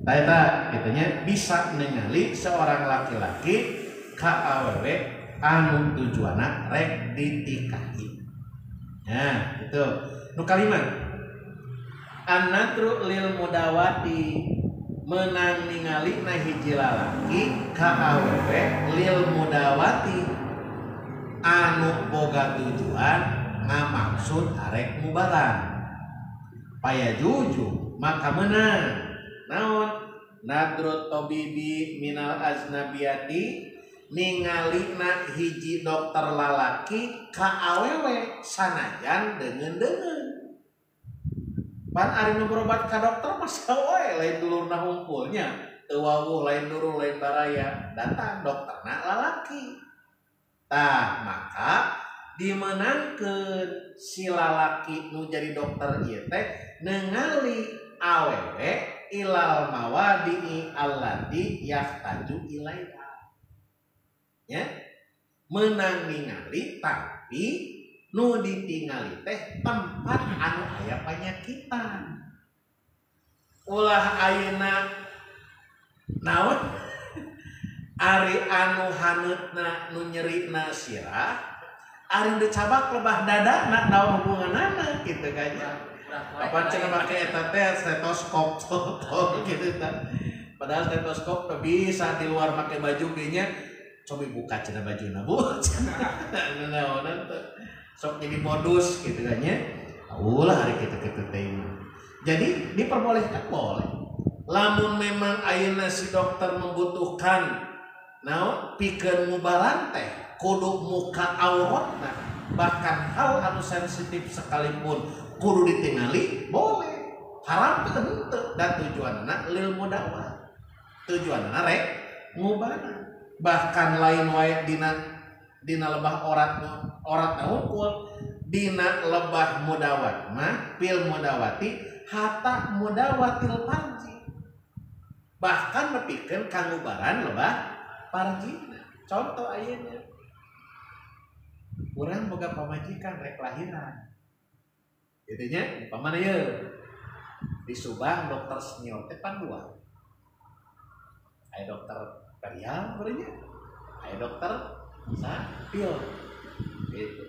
Taeta gitunya bisa ningali seorang laki-laki ka awewe anu tujuana rek ditikahi. Nah, itu nu kalimat an-nadru lil mudawati menang ningali na hiji lalaki ka awewe lil mudawati anu boga tujuan ngamaksud arek mubaran paya juju maka menang naon nadru tabibi minal aznabiyati ningali na hiji dokter lalaki ka awewe sanajan deungeun pan ari nu berobat ka dokter mah sae lain dulurna hungkulnya teu wawuh lain dulu lain baraya datang dokterna lalaki. Tah maka dimenangkeun si lalaki nu jadi dokter ieu teh ningali awewe ilal mawadi allati yahtaju ilaiha. Ya, menang ningali tapi nu ditingali teh tempat anu aya panyakitan. Ulah ayeuna naon ari anu haneutna nu nyerina sirah ari dicabak lebah dadana naon hubunganana kitu kan nya. Apa cenah make eta teh stetoskop gitu kan. Padahal stetoskop teh bisa di luar make baju ge nya. Coba buka cenah bajuna Bu. Naonan teh sok jadi modus gitu kan nya. Ulah hari kitu-kitu teh. Jadi diperbolehkan boleh. Lamun memang ayeuna si dokter membutuhkan naon pikeun ngubaran teh kudu muka auratna bahkan hal anu sensitif sekalipun kudu ditingali boleh. Haram teh henteu dan tujuanna lil mudawah. Tujuanna rek ngubaran. Bahkan lain wae dina lebah oratna hukul dina lebah mudawat mah pil mudawati hatta mudawatil parji. Bahkan nepikeun kangubaran lebah parjina. Contoh ayeuna urang boga pamajikan rek lahiran. Kitu nya umpamana ieu di Subang dokter senior teh pan dua. Aya dokter Perial berenya. Aya dokter Sapil. Gitu.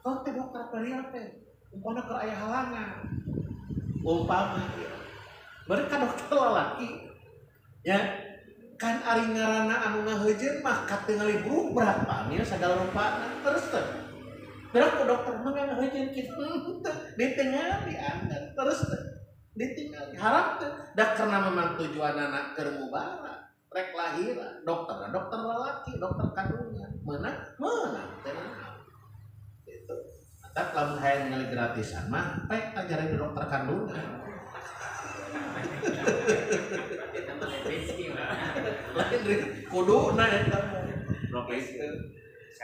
Kok teh dokter Perial teh umpamana keur aya halangan. Umpama mereka dokter lalaki ya kan ari ngaranna anu ngaheujeun mah katingali buruk berapa nya sagala rupana terus teh berak dokter mah ngaheujeun kitu ditingali anggar terus teh ditingali harap teh da karena memang tujuan anak keur mubara rek lahiran dokter lalaki dokter kandungan meunang tenang gitu. Tak lamun hayang ningali gratisan mah pek ajaran dokter kandungan. Kudu na eta profesi.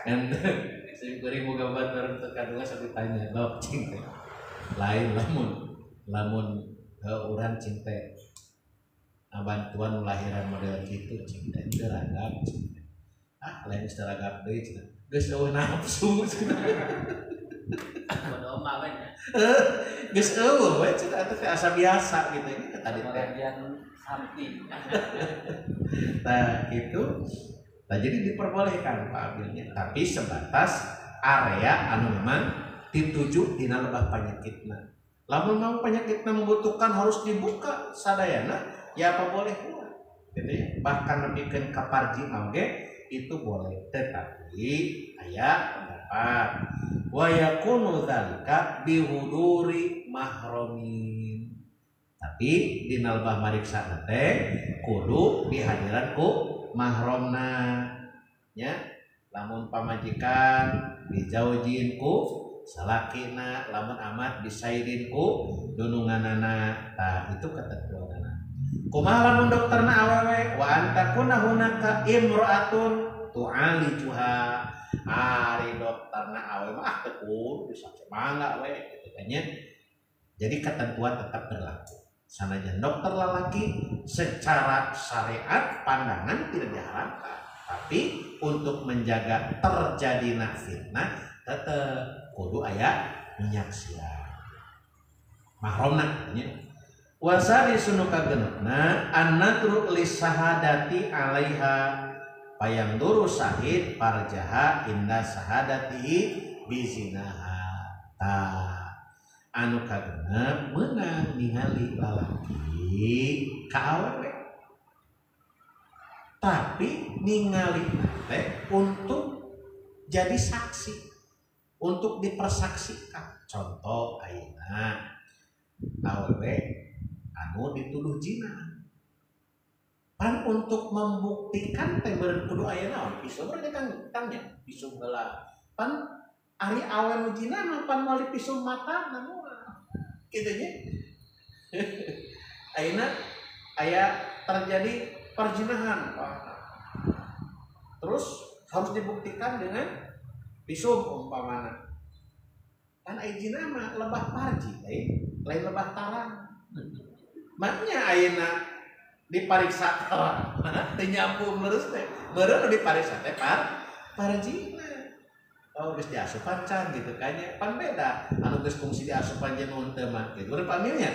Ente sing beri boga batur dokter kandungan sampai tanya, "Dok, cing teh." Lain lamun urang cing teh bantuan lahiran model kitu cing teh seragam. Lain seragam deui cing. Geus eueuh nafsu. Bodoh mah we. Geus eueuh we cenah teh asa biasa gitu ini tadi teh. Bagian samping. Nah, gitu. Nah, jadi diperbolehkan Pak Abilnya, tapi sebatas area anu memang dituju dina lebah penyakitna. Lamun mau penyakitna membutuhkan harus dibuka sadayana, ya apa boleh buat. Gitu ya. Bahkan nepikeun ka parji oge itu boleh, tetapi aya pendapat wa yakunu dzalika bihuduri mahramin. Tapi dina lebah mariksa teh kudu dihadiran ku mahramna nya. Lamun pamajikan dijaujin ku salakina, lamun amat disaidin ku dununganana. Tah itu ketentuanna. Kumaha lamun dokterna awewe wa antakuna hunaka imraatun tu'alijuha. Ari dokterna awewe mah teu kudu bisa mangga we kitu kan nya. Jadi ketentuan tetap berlaku. Sanajan dokter lalaki secara syariat pandangan tidak diharamkan, tapi untuk menjaga terjadinya fitnah tetap kudu aya minyak siar mahromna nya. Wasari sunuka genepna annatru lisahadati alaiha payang duru sahid parjaha inda sahadatihi bizinaha. Anu kagenep meunang ningali lalaki ka awewe, tapi ningali teh untuk jadi saksi, untuk dipersaksikan. Contoh ayeuna awewe anu dituduh zina, pan untuk membuktikan teh beureun kudu aya naon pisau berarti tangnya pisau heula pan ari awewe nu zina mah pan meuli pisau mata namun gitu nya. Ayeuna aya terjadi perjinahan Pak. Terus harus dibuktikan dengan pisum umpamana kan ayeuna mah lebah parji lain lebah tarang maknya ayeuna dipariksa tarang teu nyambung leus teh meureun dipariksa teh parjina oh geus diasupan can gitu kayaknya pan beda anu geus fungsi diasupan jeung nu teu mah gitu urang pamilnya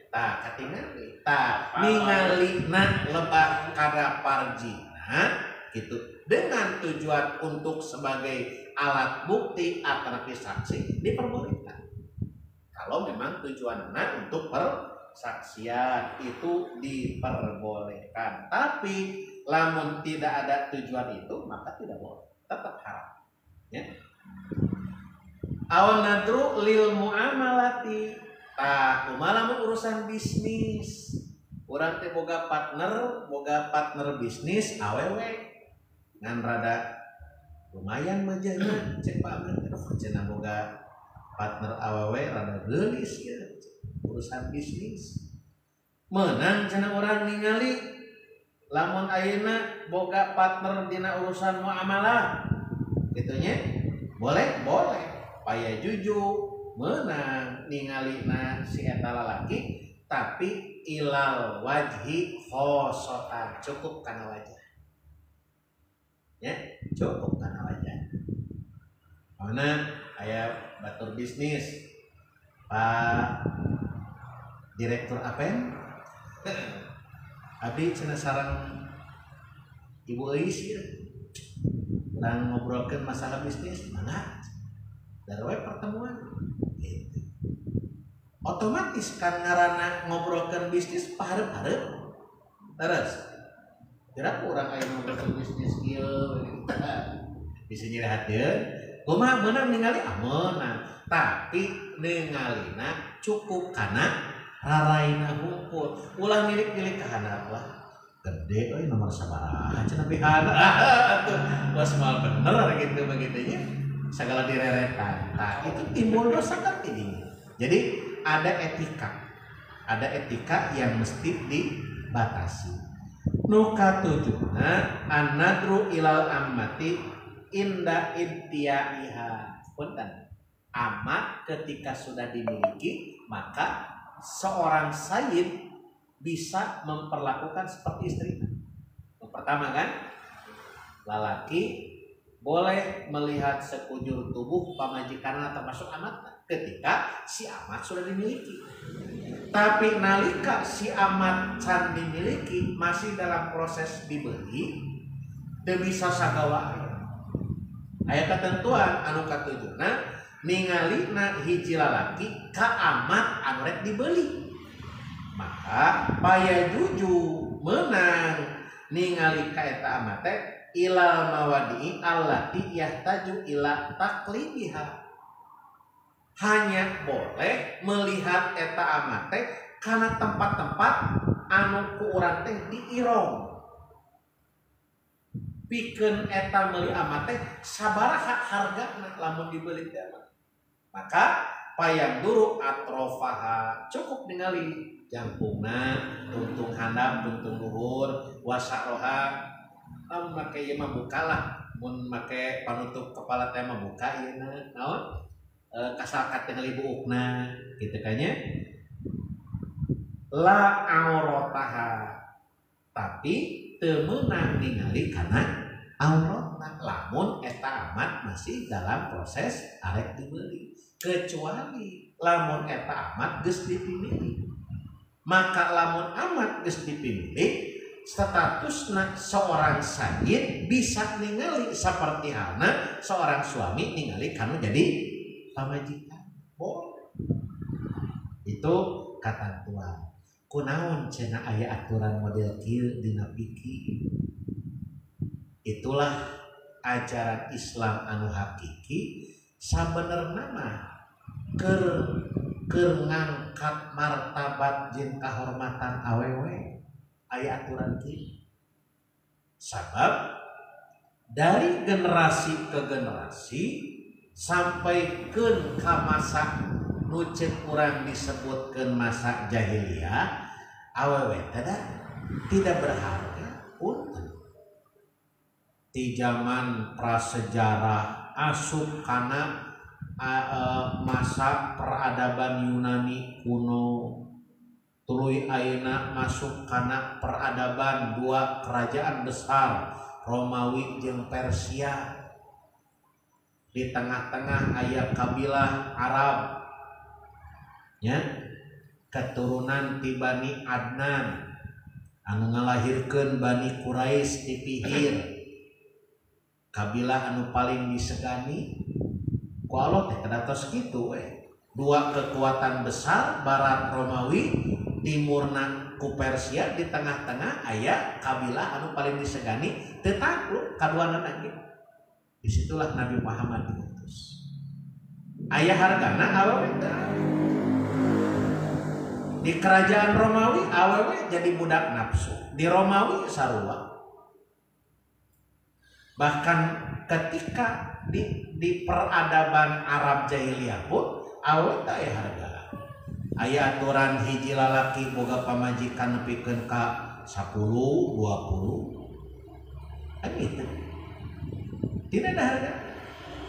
tah katingali tah ningalina lebah kada parjina gitu dengan tujuan untuk sebagai alat bukti alternatif saksi diperbolehkan kalau memang tujuannya untuk persaksian itu diperbolehkan tapi lamun tidak ada tujuan itu maka tidak boleh tetap haram ya. Awan nadru lil muamalati tah kumaha urusan bisnis urang teh boga partner bisnis awewe ngan rada lumayan majanya cek Pak Amir cenah boga partner awewe rada geulis ya urusan bisnis menang cenah urang ningali lamun ayeuna boga partner dina urusan muamalah gitunya boleh paya jujur menang ningalina si eta lalaki tapi ilal wajhi khosotan cukup kana wajah ya cukup kana wajah mana aya batur bisnis Pak Direktur Apen abdi cenah sareng Ibu Eis ya urang ngobrolkeun masalah bisnis mana darwe pertemuan gitu. Otomatis kan ngaranna ngobrolkeun bisnis pahareup-hareup terus kira urang aya ngobrolkeun bisnis kieu bisa nyirahatkeun kumaha beunang ningali ameunang tapi ningalina cukup kana raraina hungkul ulah milik-milik ka handap lah gede euy nomor sabaraha cenah pihana atuh bos mal bener gitu begitunya segala direretan nah itu timbul dosa kan ini jadi ada etika yang mesti dibatasi nu katujuna an-nadru ilal ammati inda intiyaiha punten amat ketika sudah dimiliki maka seorang sayyid bisa memperlakukan seperti istrinya. Yang pertama kan lalaki boleh melihat sekujur tubuh pamajikanna termasuk amatna ketika si amat sudah dimiliki. Tapi nalika si amat can dimiliki masih dalam proses dibeli teu bisa sagawa aya ketentuan anu katujuna ningalina hiji lalaki ka amat anu rek dibeli maka paya juju menang ningali ka eta amat teh ilal mawadi allati yahtaju ila taklibiha hanya boleh melihat eta amat teh kana tempat-tempat anu ku urang teh diirong pikeun eta meuli amat teh sabaraha hargana lamun dibeli teh maka payang duru atrofaha cukup ningali jangkungna tuntung handap tuntung luhur wasaroha lamun make ieu mah bukalah mun make panutup kepala teh mah buka ieu naon kasalkat ningali buukna kitu kanya la aurataha tapi teu meunang ningali kana auratna lamun eta amat masih dalam proses arek dibeli kecuali lamun eta amat geus dipimili maka lamun amat geus dipimili statusna seorang sayyid bisa ningali saperti halna seorang suami ningali kanu jadi pamajikan boleh itu katentuan kunaon cenah aya aturan model kieu dina fikih itulah ajaran Islam anu hakiki sabenerna mah keur ngangkat martabat jeung kahormatan awewe aya aturan kieu sabab dari generasi ke generasi sampai ke masa nu ceuk urang disebutkeun masa jahiliyah awewe tidak berharga punten di zaman prasejarah asup kana masa peradaban Yunani kuno, tuluy ayeuna masuk kana peradaban dua kerajaan besar Romawi jeung Persia. Di tengah-tengah aya kabilah Arab nya keturunan ti Bani Adnan anu ngalahirkeun Bani Quraisy ti Fihir, kabilah anu paling disegani ku Allah teh kadatos kitu we. Dua kekuatan besar, barat Romawi, timurna ku Persia, di tengah-tengah aya kabilah anu paling disegani teu takluk kaduana lagi. Disitulah Nabi Muhammad diutus. Aya hargana awewe di kerajaan Romawi awewe jadi budak nafsu. Di Romawi sarua. Bahkan ketika di peradaban Arab jahiliyah pun awewe teh aya harga. Aya aturan hiji lalaki boga pamajikan nepikeun ka 10, 20. Kan gitu. Tidak ada harga.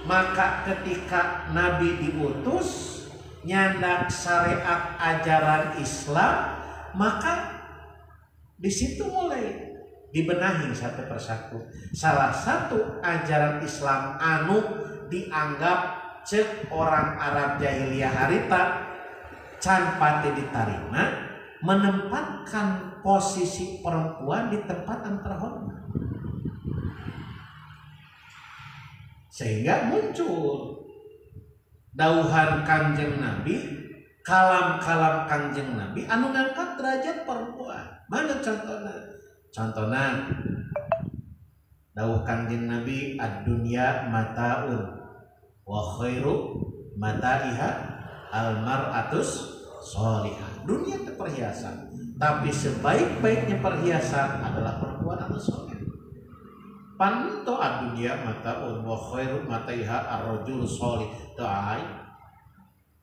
Maka ketika Nabi diutus nyandak syariat ajaran Islam, maka di situ mulai dibenahi satu persatu. Salah satu ajaran Islam anu dianggap cek orang Arab jahiliyah harita can pati ditarima, menempatkan posisi perempuan di tempat yang terhormat. Sehingga muncul dauhan Kanjeng Nabi, kalam-kalam Kanjeng Nabi anu ngangkat derajat perempuan. Mana contohnya? Contohnya dawuh Kanjeng Nabi, ad-dunya mataun wa khairu mataiha al-mar'atus sholihah. Dunia itu perhiasan, tapi sebaik-baiknya perhiasan adalah perempuan anu saleh. Panto ad-dunya mataun wa khairu mataiha ar-rajul sholih. Ta'ai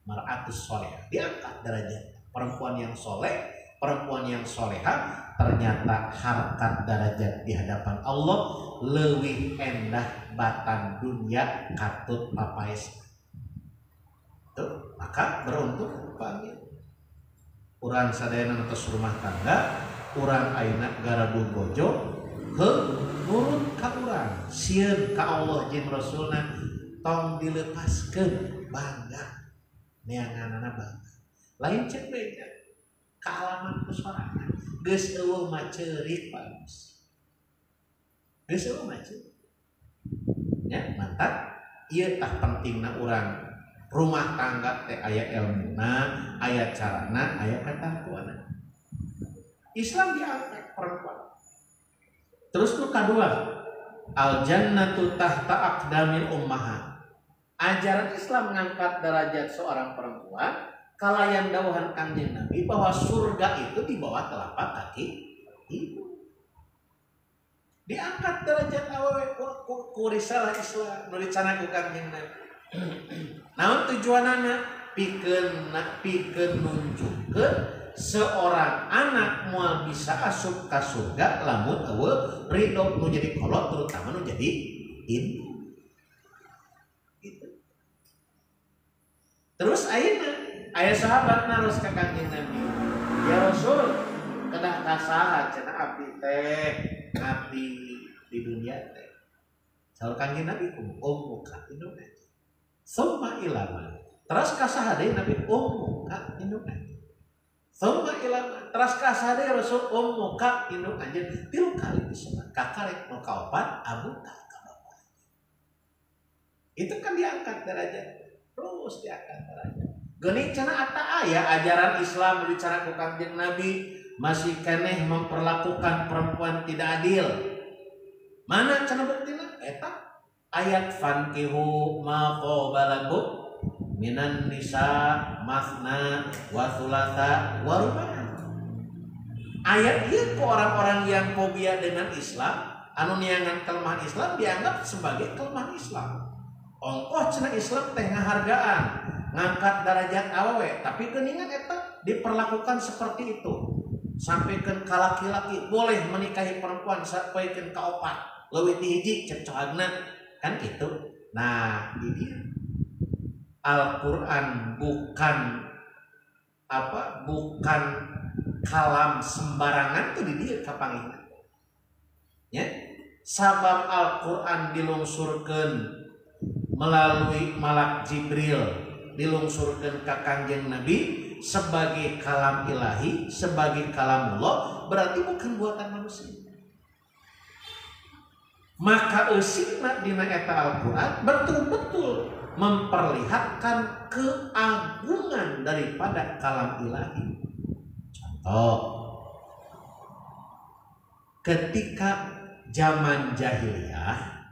mar'atus sholihah. Diangkat derajat perempuan yang soleh, perempuan yang soleha. Ternyata harkat derajat di hadapan Allah leuwih endah batan dunia katut papaes. Tuh, maka beruntung panggil urang sadayana atas rumah tangga, urang ayeuna garadu bojo nurut ka urang, sieun ka Allah jeung Rasulna, tong dilepaskeun bangga neanganana bangga. Lain cek beda kaalaman ku sorangan geus eueuh mah ceurik bagus. Geus eueuh mah ceurik. Ya, mantap. Ieu tah pentingna urang rumah tangga teh aya ilmuna, aya carana, aya katampuana. Islam diangkat perempuan. Terus nu kadua, al jannatu tahta aqdamil ummahat. Ajaran Islam mengangkat derajat seorang perempuan, kalayan dawuhan Kanjeng Nabi bahwa surga itu di bawah telapak kaki ibu. Diangkat derajat awewe ku risalah Islam nu dicana ku Kanjeng Nabi. Naon tujuanana? Pikeun nunjukkeun seorang anak moal bisa asup ka surga lamun eueuh ridho nu jadi kolot, terutama nu jadi ibu. Gitu. Terus aya sahabat narus ka Kanjeng Nabi, ya Rasul, kedah kasaha cenah abdi teh ngabdi di dunia teh. Saur Kanjeng Nabi ummuka Indonesia. Summa ilama. Terus kasaha deui Nabi ummuka Indonesia. Summa ilama. Terus kasaha deui Rasul ummuka Indonesia. Tilu kali disebut kakarek nu kaopat abuka ka bapak. Itu kan diangkat derajat. Terus diangkat derajat. Geuning cenah ata aya ajaran Islam bicara ku Kanjeng Nabi masih keneh memperlakukan perempuan tidak adil. Mana cenah buktina? Eta ayat fankihu ma qabalakum minan nisa masna wa thulatha wa ruba'. Ayat ieu ku orang-orang yang fobia dengan Islam, anu niangan kelemahan Islam dianggap sebagai kelemahan Islam. Ongkoh cenah Islam teh ngahargaan, ngangkat derajat awewe, tapi geuningan eta diperlakukan seperti itu. Sampaikan ka laki-laki boleh menikahi perempuan sampaikan ka opat, leuwih ti hiji cek coagna kan gitu. Nah, ini Al-Qur'an bukan kalam sembarangan tuh di dia kapangingan. Ya. Sabab Al-Qur'an dilungsurkeun melalui malak Jibril, dilungsurkeun ka Kangjeng Nabi sebagai kalam ilahi, sebagai kalamullah, berarti bukan buatan manusia. Maka eusina dina eta Al-Qur'an betul-betul memperlihatkan keagungan daripada kalam ilahi. Contoh, ketika zaman jahiliyah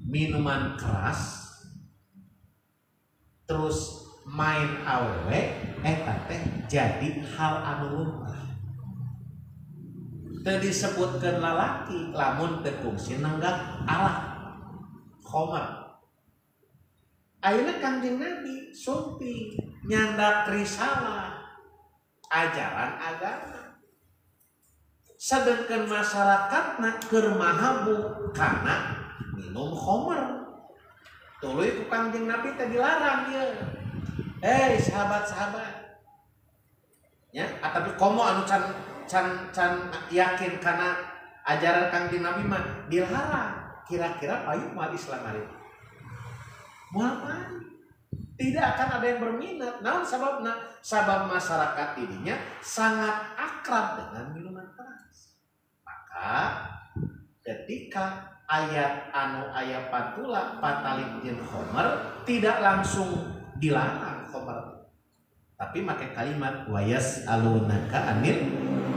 minuman keras terus main awewe eta teh jadi hal anu lumrah. Teu disebutkeun lalaki lamun teu kungsi nenggak alah khamar. Ayeuna Kangjeng Nabi sumpi nyandak risalah ajaran agama. Sedangkan masyarakatna keur mahabu kana minum khamar. Tuluy ku Kangjeng Nabi teh dilarang ieu. Sahabat-sahabat. Ya, atapi komo anu can yakin karena ajaran Kangjeng Nabi mah dilarang. Kira-kira payu umat Islam hari mual tidak akan ada yang berminat. Namun sabab masyarakat dirinya sangat akrab dengan minuman keras. Maka ketika ayat aya patula patalik jeung khamar tidak langsung dilarang khamar, tapi pakai kalimat wayas alunaka anil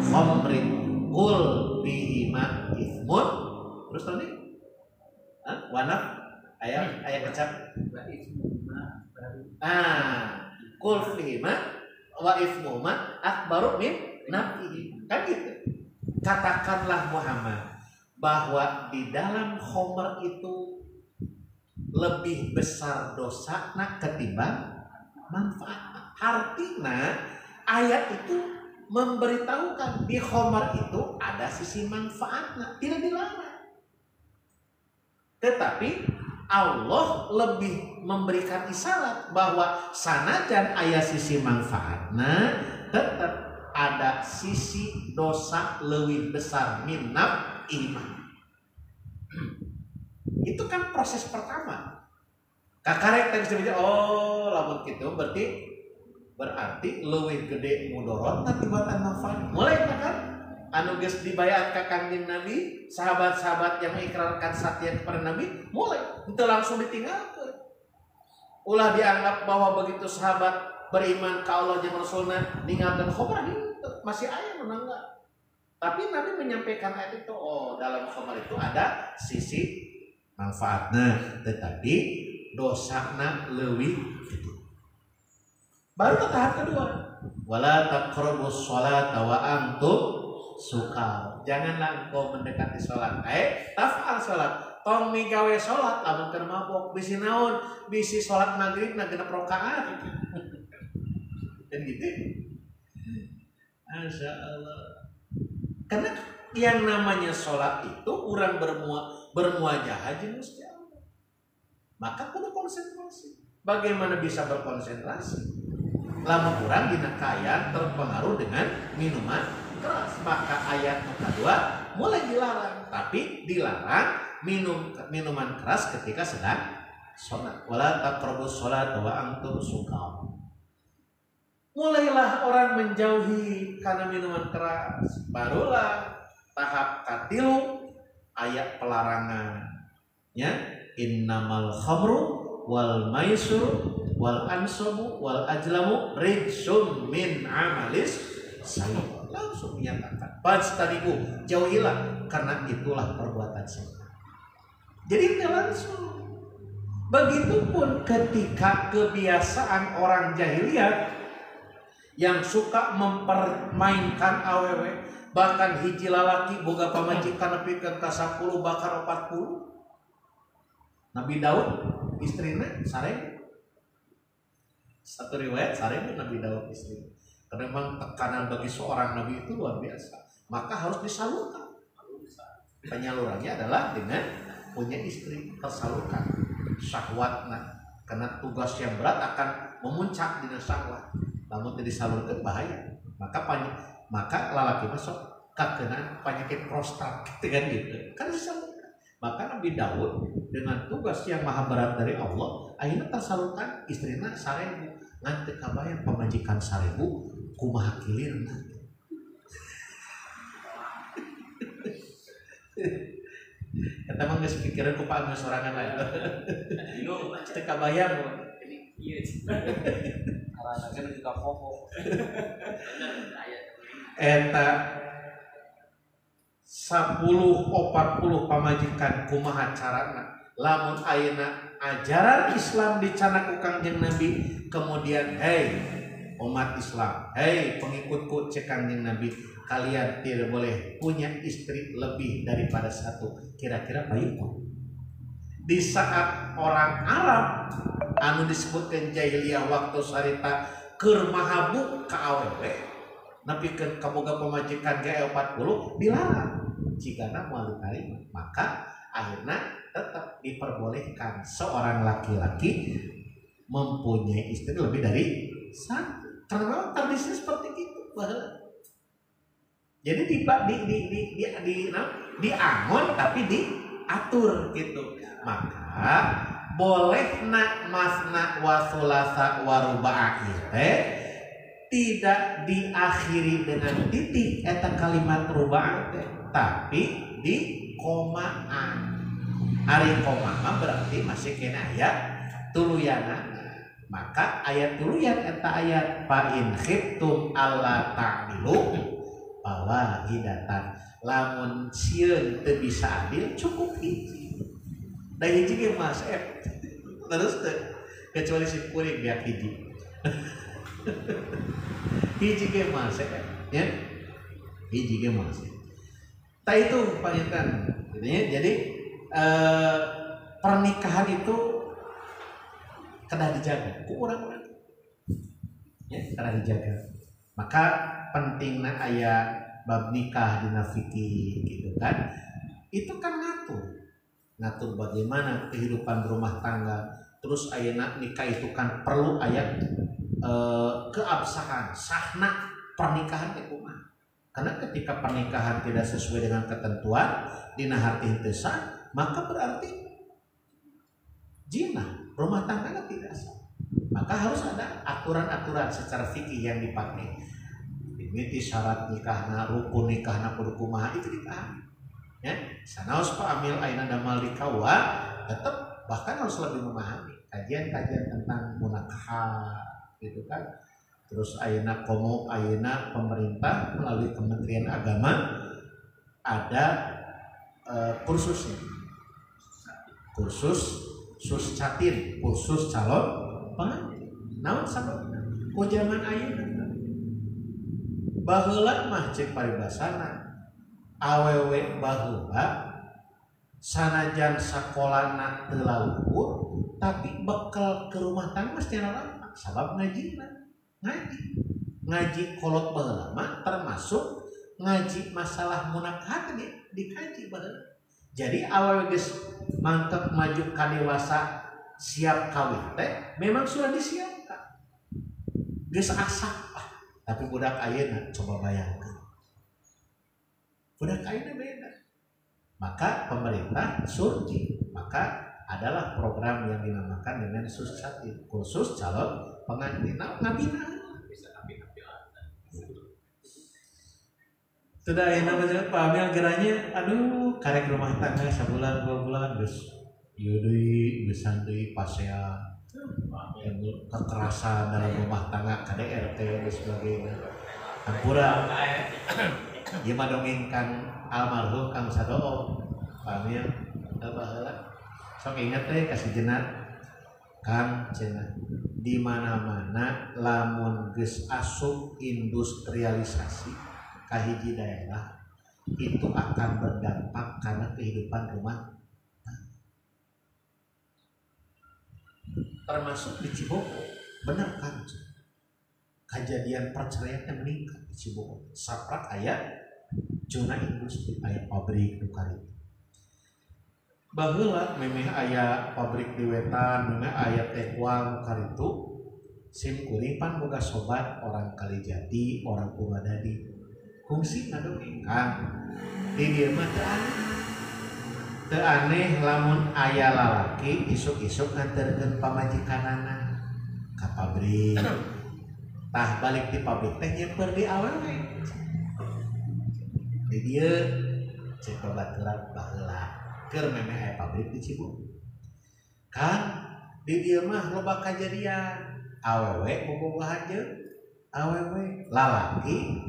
khamri qul bihima ithmun. Terus tadi wanaf ayat kecap qul bihima wa ithmuhuma akbaru min nafihi. Kan gitu. Katakanlah Muhammad bahwa di dalam khamar itu lebih besar dosana ketimbang manfaat. Artinya ayat itu memberitahukan di khamar itu ada sisi manfaatnya, tidak dilarang. Tetapi Allah lebih memberikan isyarat bahwa sanajan aya sisi manfaatnya, tetap ada sisi dosa lebih besar minab iman. Itu kan proses pertama. Kakarek tadi sebenarnya lamun gitu berarti leuwih gede mudorot tibatan manfaat. Mulai kan anu geus dibayar ka Kangjeng Nabi, sahabat-sahabat yang mengikrarkan satya kepada Nabi, mulai itu langsung ditinggalkan. Ulah dianggap bahwa begitu sahabat beriman ke Allah jeung Rasulna ninggalkeun khamar masih aya menangga. Tapi Nabi menyampaikan ayat itu, dalam khamar itu ada sisi manfaatnya, tetapi dosana leuwih gede. Baru ke tahap kedua, wala taqrabus sholata wa antum sukar. Janganlah engkau mendekati sholat. Tafal sholat. Tong migawe sholat lamun keur mabok. Bisi naon? Bisi sholat maghrib na 6 rakaat. Dan gitu. Masya Allah. Karena yang namanya sholat itu orang bermuajah jeung Gusti Allah. Maka kudu konsentrasi. Bagaimana bisa berkonsentrasi? Lama kurang dina kaya terpengaruh dengan minuman keras, maka ayat kedua mulai dilarang, tapi dilarang minuman keras ketika sedang sholat. Wala taqrabus sholat wa antum sukar. Mulailah orang menjauhi karena minuman keras, barulah tahap katilu ayat pelarangan. Ya, innamal khamru wal maisur wal ansabu wal ajlamu rijsum min amalis syaitan. Langsung menyatakan fajtanibu, jauhilah karena itulah perbuatan syaitan. Jadi langsung. Begitupun ketika kebiasaan orang jahiliyah yang suka mempermainkan awewe, bahkan hiji lalaki boga pamajikan nepikeun ka 10 bakar 40. Nabi Daud istrina sareng. Satu riwayat sareng Nabi Daud istri. Karena memang tekanan bagi seorang nabi itu luar biasa. Maka harus disalurkan. Penyalurannya adalah dengan punya istri, tersalurkan. syahwatna karena tugas yang berat akan memuncak dina syahwat lamun teu disalurkeun bahaya maka lalaki masuk kakena penyakit prostat gitu kan disalurkan maka Nabi Daud dengan tugas yang maha berat dari Allah akhirnya tersalurkan istrina 1000 ngan teu kabayang pamajikan 1000 kumaha kilirna kata mah geus pikiran ku Pak geus sorangan lain teu kabayang ini iya karena kan juga pokok eta 10-40 pamajikan kumaha carana lamun ayeuna ajaran Islam dicanak ku Kangjeng Nabi kemudian umat Islam pengikutku cek Kangjeng Nabi kalian tidak boleh punya istri lebih daripada satu kira-kira payung di saat orang Arab anu disebutkan jahiliyah waktu sarita keur mahabuk ka awewe napikeun kaboga pamajikan G40 dilarang jigana moal ditarima maka akhirnya tetap diperbolehkan seorang laki-laki mempunyai istri lebih dari satu karena tradisi seperti itu jadi diangon tapi diatur gitu maka boleh nak masna wasulasa waruba'a tidak diakhiri dengan titik eta kalimat ruba'a tapi di komaan ari komaan berarti masih kena ayat tuluyana maka ayat tuluyan eta ayat fa in khiftum alla ta'dilu bahwa hidatan lamun sieun teu bisa adil cukup hiji da hiji ge mas terus teu kecuali si kuring biar hiji hiji ge mas ya hiji ge mas ta itu panginten jadi pernikahan itu kena dijaga ku urang-urang ya kena dijaga maka pentingna aya bab nikah dina fikih gitu kan itu kan ngatur bagaimana kehidupan rumah tangga terus ayeuna nikah itu kan perlu aya keabsahan sahna pernikahan teh kumaha karena ketika pernikahan tidak sesuai dengan ketentuan dina harti teu sah maka berarti zina rumah tangga tidak sah maka harus ada aturan-aturan secara fikih yang dipakai mimiti syarat nikahna rukun nikahna kudu kumaha itu dipahami ya sanaos Pak Amil ayeuna damal dikawa tetap bahkan harus lebih memahami kajian-kajian tentang munakah gitu kan terus ayeuna pemerintah melalui Kementerian Agama ada kursusnya kursus suscatin kursus calon pengantin naon sababna ku zaman ayeuna baheula mah cek paribasana awewe baheula sanajan sakolana teu luhur tapi bekal ke rumah tangga secara lapang sabab ngaji kolot baheula mah termasuk ngaji masalah munakahat dikaji baheula jadi awewe geus mantep maju ka dewasa siap kawin teh memang sudah disiapkan geus asak tapi budak ayeuna coba bayangkan budak ayeuna beda maka pemerintah surti maka adalah program yang dinamakan dengan suscatin khusus calon pengantin ngabina bisa sudah ayeuna baca pamil geranya aduh karek rumah tangga sabulan 2 bulan geus ieu deui geus deui pasea kekerasan dalam rumah tangga KDRT dan sebagainya hampura ieu mah dongengkan almarhum Kang Sadoo pamil baheula sok inget teh kasih jenat Kang cenah di mana-mana lamun geus asup industrialisasi ka hiji daerah itu akan berdampak karena kehidupan rumah termasuk di Cibogo benar kan kejadian perceraian yang meningkat di Cibogo saprak aya zona industri aya pabrik nukari baheula memeh aya pabrik di wetan, memeh aya teh kuang karitu sim kuring pan boga sobat orang Kalijati, orang Purwadadi. Kungsi ngadongeng Kang. Di dieu mah teu aneh lamun aya lalaki isuk-isuk nganterkeun pamajikanana ka pabrik. Tah balik di pabrik teh nyemper di awewe. Di dieu cek babaturan baheula keur memeh aya pabrik di Cibung. Kan di dieu mah loba kajadian. Awewe bobogohan jeung awewe lalaki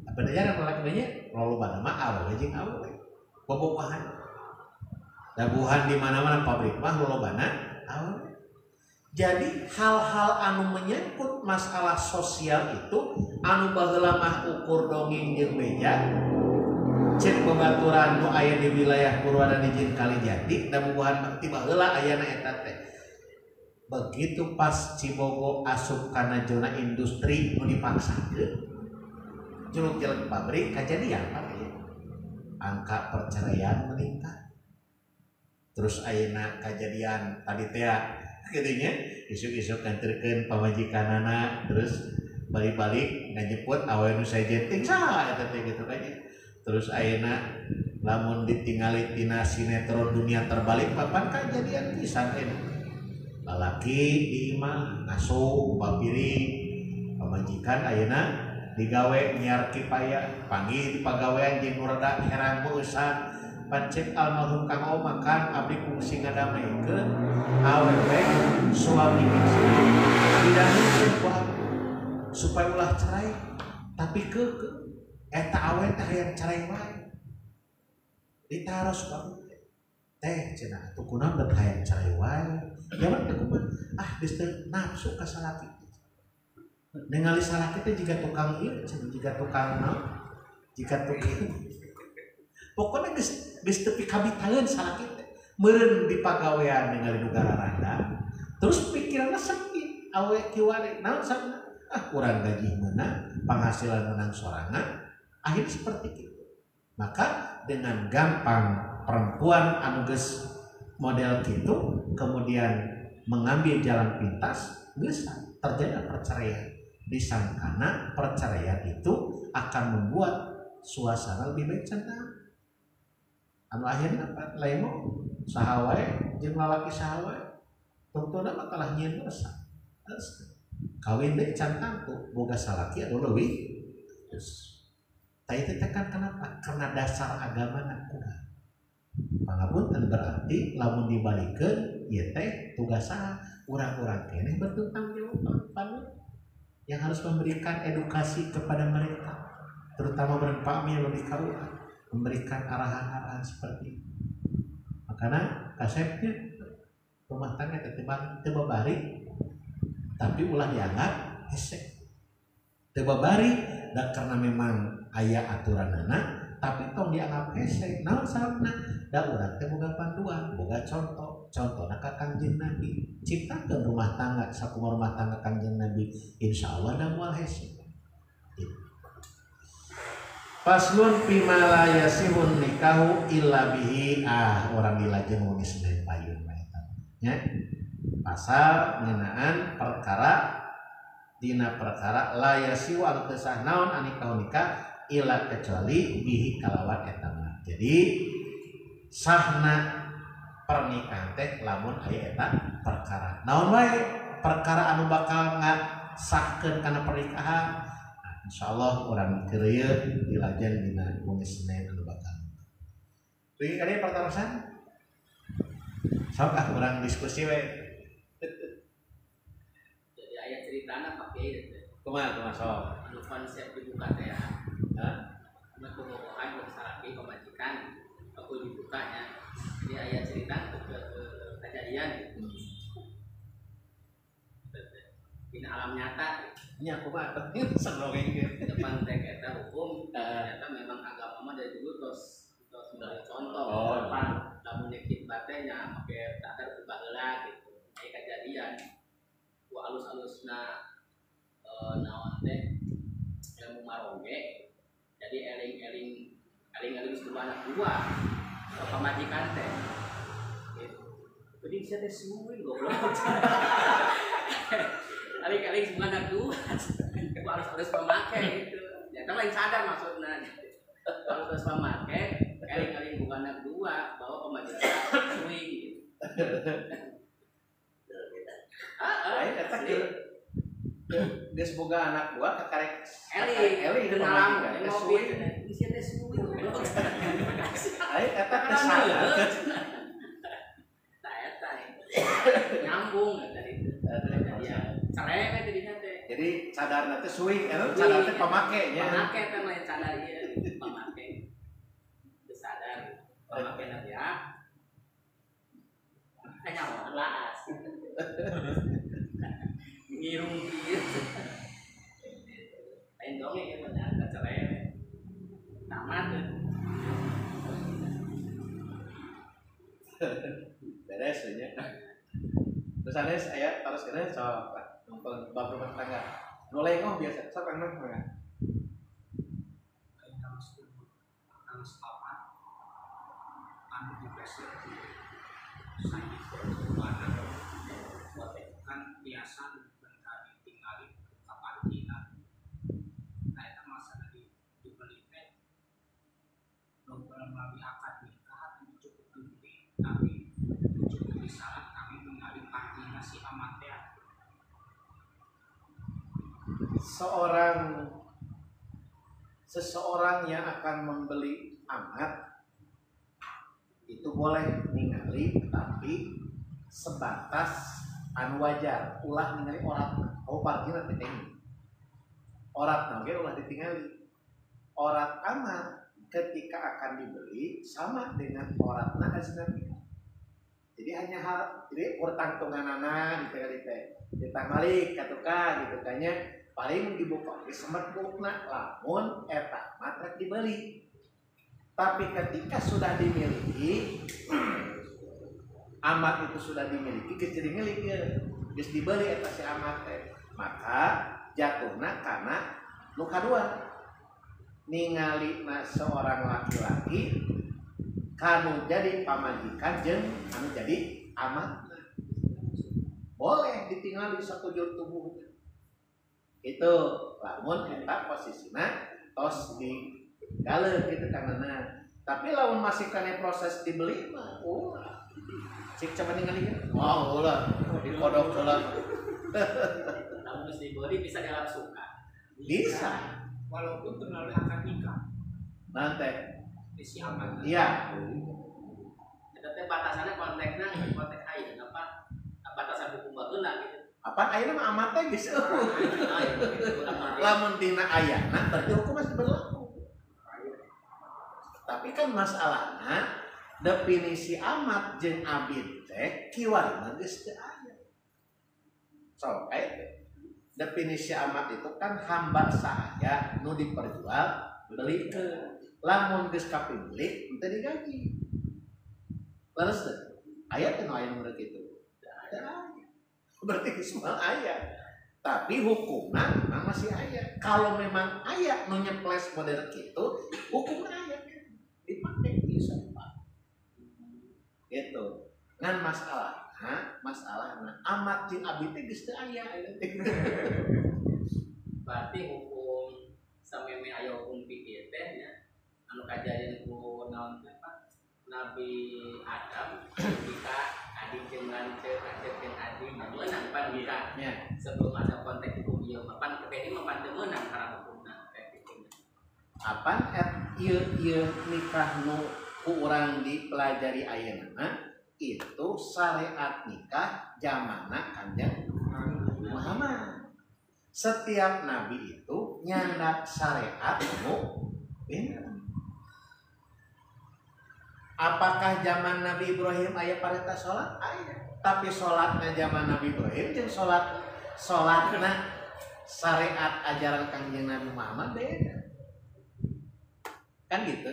apa daya lalaki nya loba mah awewe jeung awewe bobogohan dabuhan di mana-mana pabrik mah lolobana awewe. Jadi hal-hal anu menyangkut masalah sosial itu anu baheula mah ukur dongeng jeung beja cek babaturan nu aya di wilayah Purwadadi jeung Kalijati dabuhan ti baheula ayana eta teh. Begitu pas Cibogo asup kana zona industri nu dipaksakeun juluk-juluk pabrik kejadian Pak ya. Angka perceraian meningkat. Terus ayeuna kejadian tadi teh geunya isuk-isuk nganterkeun pamajikanana terus balik-balik ngajemput awewe nu sajenting saha eta teh gitu kan ya. Terus ayeuna lamun ditingali tina sinetron Dunia Terbalik papan kejadian pisan eta. Lalaki di imah ngasuh bapiring pamajikan ayeuna digawe nyiar kipaya panggil di pagawean jeung nu rada herang beusan pancet almarhum Kang Oma kan abdi kungsi ngadamekeun awewe suami istri didangukeun ku abdi supaya ulah cerai tapi keukeuh eta awewe teh hayang cerai wae ditaros ku abdi teh cenah atuh kunaon bet hayang cerai wae jaman teh kumaha geus teu nafsu ka salaki ningali salaki teh jiga tukang ieu jiga tukang naon jiga tukang pokona geus teu pikabitaeun salaki teh meureun di pagawean ningali negara randa terus pikiranna sempit awe kiwari naon sabna urang gaji meunang penghasilan menang sorangan akhirnya seperti itu. Maka dengan gampang perempuan anu geus model gitu kemudian mengambil jalan pintas geus terjadi perceraian disangkana perceraian itu akan membuat suasana lebih baik centang anu akhirnya apa lain saha wae jeung lalaki saha wae tuntuna mah kalah nyieun dosa kawin deui centang tuh boga salaki anu leuwih terus tah itu tekan kenapa karena dasar agamana kurang. Pangapunten berarti lamun dibalikeun ieu teh tugas saha urang-urang keneh bertanggung jawab yang harus memberikan edukasi kepada mereka terutama berpami yang lebih kaula memberikan arahan-arahan seperti itu. Makanya kasepnya rumah tangga teu babari tapi ulah dianggap hese teu babari dan karena memang aya aturanana tapi tong dianggap hese naon sababna da urang teh boga panduan boga contohna ka Kangjeng Nabi ciptakeun rumah tangga sakumaha rumah tangga Kangjeng Nabi insyaallah da moal hese. Faslun fi ma la yasihun nikahu illa bihi orang dilajeng muni Senin payun eta nya pasal ngeunaan perkara dina perkara la yasihu anu teu sah naon anikah nikah illa kecuali bihi kalawan eta mah. Jadi sahna pernikahan teh lamun aya eta perkara. Naon wae perkara anu bakal ngasahkeun kana pernikahan. Nah, insyaallah urang kieu dilajeng dina muni Senin anu bakal. Teuing aya pertarasan? Sok urang diskusi we. Jadi aya ceritana pakai Kumaha sok? anu konsep dibuka teh ya. Anu pembobohan bersalaki pemajikan aku dibukanya. Jadi aya cerita kejadian di alam nyata Nya kumaha seneng ge. depan teh eta hukum ternyata memang agama mah dari dulu terus sebagai contoh. Depan lamun dikit bate nya make tadar baheula gitu. Aya kejadian ku alus-alusna naon teh ilmu maroge jadi eling-eling sebuah anak buah pamajikan teh penting saya teh suwi goblok. Kali-kali sebenarnya dua harus memakai gitu. Ya kan lain sadar maksudnya. Kalau terus memakai kali-kali bukan anak dua bawa pemajaran suwi gitu. Lain eta geus boga anak dua kakarek Eli kenalan mobil di sini suwi goblok. Lain eta kesalahan. Nyambung tadi. Cerewet jadinya teh. Jadi sadar nanti suwi, sadar teh pamake nya. Pamake teh lain sadar ieu, pamake. Teu sadar. Pamake na ya. Hanya laas. Ngirung ieu. Lain dong ieu benar cerewet. Tamat. Beres nya. Terus anes aya terus kena sok nonton bab rumah tangga. Nu lengoh biasa sok kan mah. Harus apa? Anu dipeser. Saya kan biasa bukan tadi tinggalin kaparkiran. Nah itu masalah dibeli teh. Nomor melalui akad nikah cukup dibeli tapi cukup disyarat kami menggali parkiran si amat ya. Seseorang yang akan membeli amat itu boleh ningali tapi sebatas anu wajar ulah ningali oratna. Oh parkir ditinggali oratna ge ulah ditinggali. Orat amat ketika akan dibeli sama dengan oratna ajnabi. Jadi hanya hal jadi urtang tunganana ditinggali teh ditambalik katuka gitu kanya paling dibuka ge sembetna lamun eta mah rek dibeli. Tapi ketika sudah dimiliki amat itu sudah dimiliki geus jadi milik geus dibeli eta si amat teh maka jatuhna kana nu kadua ningalina seorang laki-laki kanu jadi pamajikan jeung anu jadi amat boleh ditinggali sakujur tubuhnya itu lamun eta posisina tos di galer gitu karena tapi lamun masih kena proses dibeli mah ulah cik coba ningali oh ulah dikodok ulah namun mesti dibeli bisa dalam suka bisa Walaupun terlalu akad nikah. nanti Si amat. iya eta teh batasannya konteksnya konteks aing apa batasan hukum bageuna gitu. apa ayeuna mah amat teh geus lamun dina ayana berarti hukum masih berlaku. Tapi kan masalahnya definisi amat jeung abid teh kiwarna geus teu aya. So, definisi amat itu kan hamba sahaya nu diperjual belikeun. Lamun geus kapimilik teu digaji. Leres teh? Aya teh nu aya nu kitu. Berarti semua aya. Tapi hukumna memang masih aya. Kalau memang aya nu nyeples model kitu, hukumna aya. Dipakai bisa Pak. Gitu. Ngan masalahna amat jeung abdi teh geus teu aya. Berarti hukum sameme aya hukum fikih teh nya anu kajadian ku naon teh Pak Nabi Adam ketika adik jeung lanceuk jeung adik meunang pan nikah sebelum ada konteks hukum ieu pan kepedi mah pan teu meunang karena hukumna teh kitu. Apan ieu nikah nu ku urang dipelajari ayeuna itu syariat nikah zamanna Kanjeng Muhammad. Setiap nabi itu nyandak syariat nu beda. Apakah zaman Nabi Ibrahim aya parenta salat? Aya. Tapi salatna zaman Nabi Ibrahim jeung salatna syariat ajaran Kanjeng Nabi Muhammad beda. Kan gitu.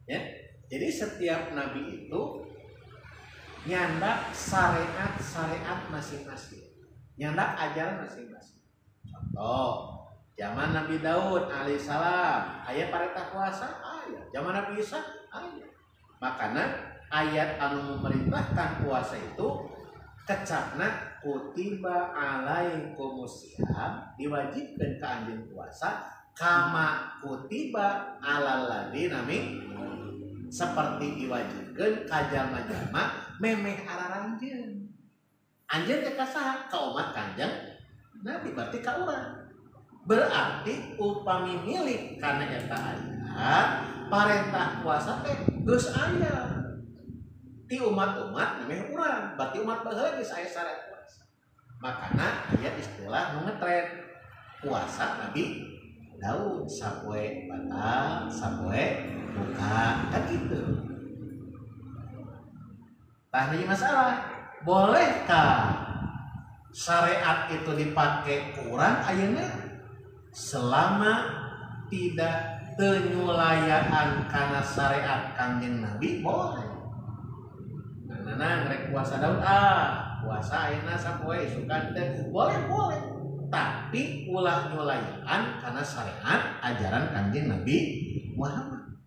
Ya. Jadi setiap nabi itu nyandak syariat masing-masing. Nyandak ajaran masing-masing. Contoh, zaman Nabi Daud alaihissalam aya parenta puasa? Aya. Zaman Nabi Isa? Aya. Makanya ayat anu memerintahkan puasa itu kecapna kutiba alaikumusiyam diwajibkan ke anjeun puasa kama kutiba alal ladina seperti diwajibkan ka jalma-jalma memeh araranjeun. Anjeun teh ka saha? Ka umat Kanjeng Nabi berarti ka urang. Berarti upami milik kana eta ayat parentah puasa teh geus aya ti umat-umat memeh urang. Berarti umat baheula geus aya syariat puasa. Makana aya istilah nu ngetren puasa Nabi Daud sapoe batal, sapoe buka, kan gitu. Tah jadi masalah, bolehkah syariat itu dipakai kurang ayeuna selama tidak penyulayaan karena syariat Kanjeng Nabi boleh. Nah, ngerek puasa Daud puasa ayeuna sapoe sukan teh boleh. Tapi ulah nyulayaan karena syariat ajaran Kanjeng Nabi Muhammad.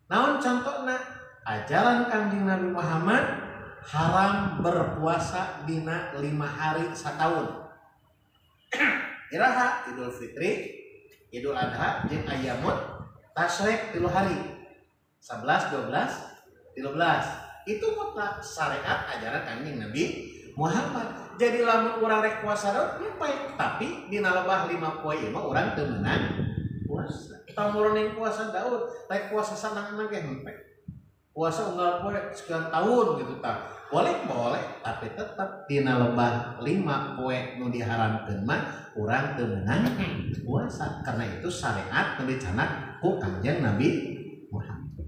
Naon contohna ajaran Kanjeng Nabi Muhammad haram berpuasa dina 5 hari setahun. Iraha Idul Fitri, Idul Adha, jeung Ayyamut Tasyrik 3 hari. 11, 12, 13. Itu mutlak syariat ajaran Kanjeng Nabi Muhammad. Jadi lamun urang rek puasa Daud nyepai, tapi dina lebah 5 poe ieu mah urang teu meunang puasa. Tamureun puasa Daud, rek puasa sanang-sanang ge henteu. Puasa unggal poe sekian tahun gitu tah. Boleh, tapi tetap dina lebah 5 poe nu diharamkeun mah urang teu meunang puasa. Karena itu syariat nu dicanang ku Kanjeng Nabi Muhammad.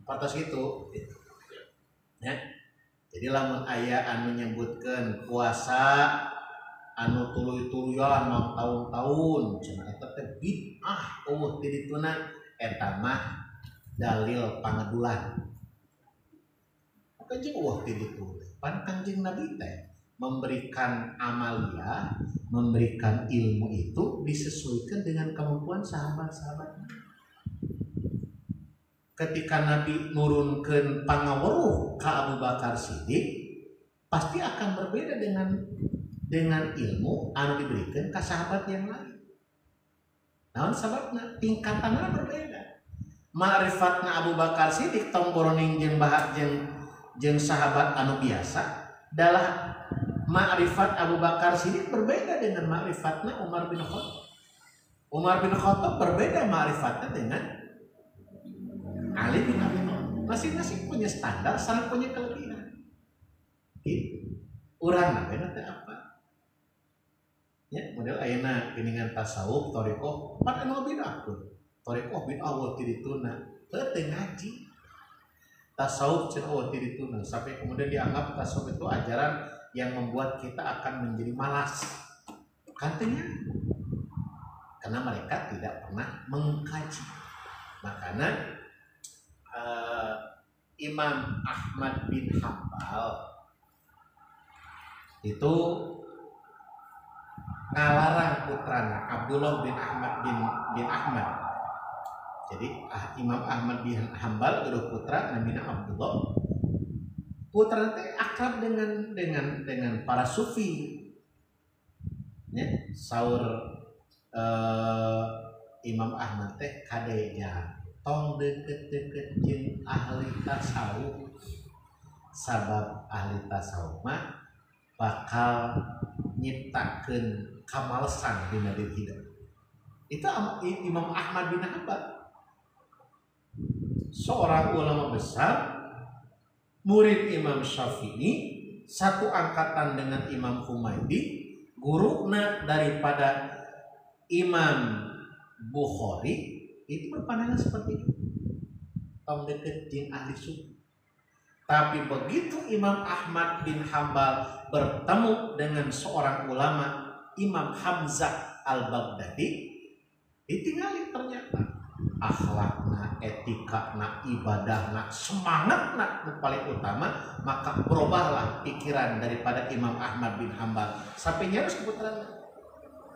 Patos gitu. Ya. Jadi lamun aya anu menyebutkan puasa anu tuluy-tuluyan mah tahun-tahun cenah eta teh bid'ah eueuh ti dituna eta mah dalil pangadulan. Kanjeng eueuh ti ditu. Pan Kanjeng Nabi teh memberikan amalia, memberikan ilmu itu disesuaikan dengan kemampuan sahabat-sahabatnya. Ketika Nabi nurunkeun pangaweruh ka Abu Bakar Siddiq pasti akan berbeda dengan ilmu anu diberikan ke sahabat yang lain. Naon sababna tingkatanna berbeda. Ma'rifatna Abu Bakar Siddiq tong boroning jeung sahabat anu biasa dalah ma'rifat Abu Bakar Siddiq berbeda dengan ma'rifatna Umar bin Khattab. Umar bin Khattab berbeda ma'rifatnya dengan Ali bin Abi Thalib. Masing-masing punya standar, saling punya kelebihan. Gitu. Urang na beda teh apa? Ya, model ayeuna geuningan tasawuf, thariqah, pan anu bid'ah tuh. Thariqah bid'ah wa tidituna, teu ngaji. Tasawuf cenah wa tidituna, sampai kemudian dianggap tasawuf itu ajaran yang membuat kita akan menjadi malas. Katanya karena mereka tidak pernah mengkaji. Makanya Imam Ahmad bin Hambal itu ngalarang putrana Abdullah bin Ahmad bin Ahmad. Jadi Imam Ahmad bin Hambal itu putra namanya Abdullah. Putra teh akrab dengan para sufi. Ya, saur Imam Ahmad teh kadeja tong deket-deket jeung ahli tasawuf. Sabab ahli tasawuf mah bakal nyiptakeun kamalesan dina diri hidup. Itu Imam Ahmad bin Hanbal, seorang ulama besar, murid Imam Syafi'i, satu angkatan dengan Imam Humaydi, guruna daripada Imam Bukhari. Itu berpandangan seperti itu. Tong deket jeung ahli sufi. Tapi begitu Imam Ahmad bin Hambal bertemu dengan seorang ulama, Imam Hamzah Al-Baghdadi, ditinggali ternyata akhlakna, etikana, ibadahna, semangatna yang paling utama. Maka berubahlah pikiran daripada Imam Ahmad bin Hambal sampai nyaris keputusan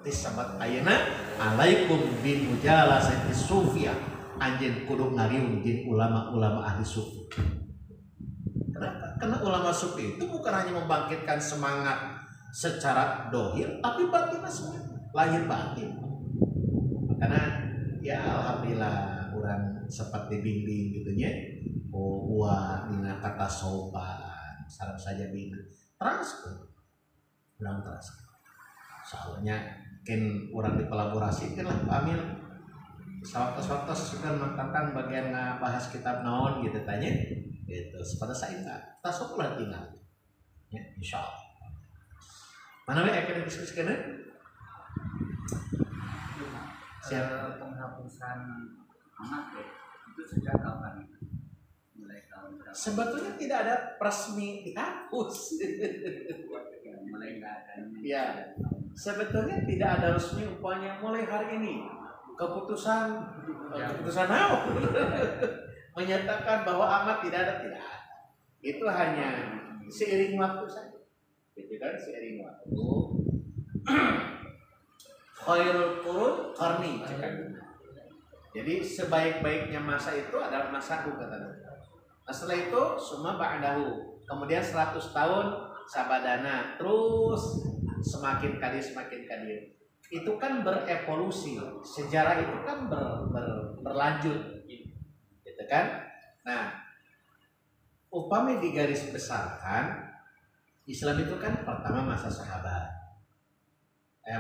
disebut ayeuna alaikum bin mujalasati sufiyah, anjeun kudu ngariung jeung ulama-ulama ahli sufi. karena ulama sufi itu bukan hanya membangkitkan semangat secara dohir, tapi batinnya semua lahir batin. Karena ya alhamdulillah orang seperti bimbing gitunya, buat dina kata sopan, sarang saja bina terus orang terus. Soalnya mungkin orang dikolaborasikan lah Pak Amir. Sewaktu-waktu suka mengatakan bagian bahas kitab naon gitu tanya gitu. Pada saat itu tasawuf lah tinggal ya insya Allah. Mana yang akan diskusikan? Siapa penghapusan anak ya itu sejak kapan? Mulai tahun berapa? Sebetulnya tidak ada resmi dihapus. Mulai nggak ada. Ya, sebetulnya tidak ada resmi upahnya mulai hari ini. Keputusan apa? Menyatakan bahwa amat tidak ada. Itu hanya seiring waktu saja. Itu kan seiring waktu. Khairul qurun qarni. Jadi sebaik-baiknya masa itu adalah masaku kata Nabi. Nah, setelah itu semua ba'dahu. Kemudian 100 tahun sabadana, terus semakin kadir. Itu kan berevolusi, sejarah itu kan berlanjut, gitu kan? Nah, upami digaris besarkan, Islam itu kan pertama masa sahabat,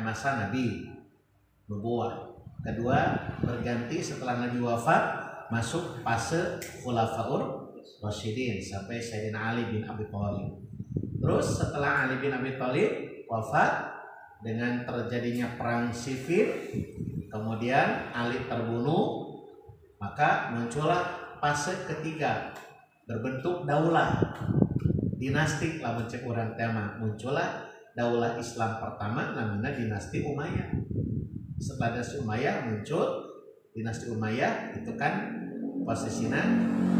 masa Nabi nubuwah. Kedua berganti setelah Nabi wafat, masuk fase Khulafaur Rasyidin sampai Sayyidina Ali bin Abi Thalib. Terus setelah Ali bin Abi Thalib wafat, dengan terjadinya perang sivil, kemudian Ali terbunuh, maka muncullah fase ketiga berbentuk daulah dinasti lah mencek orang tema. Muncullah daulah Islam pertama namanya dinasti Umayyah. Setelah dinasti Umayyah muncul dinasti Umayyah, itu kan posisinya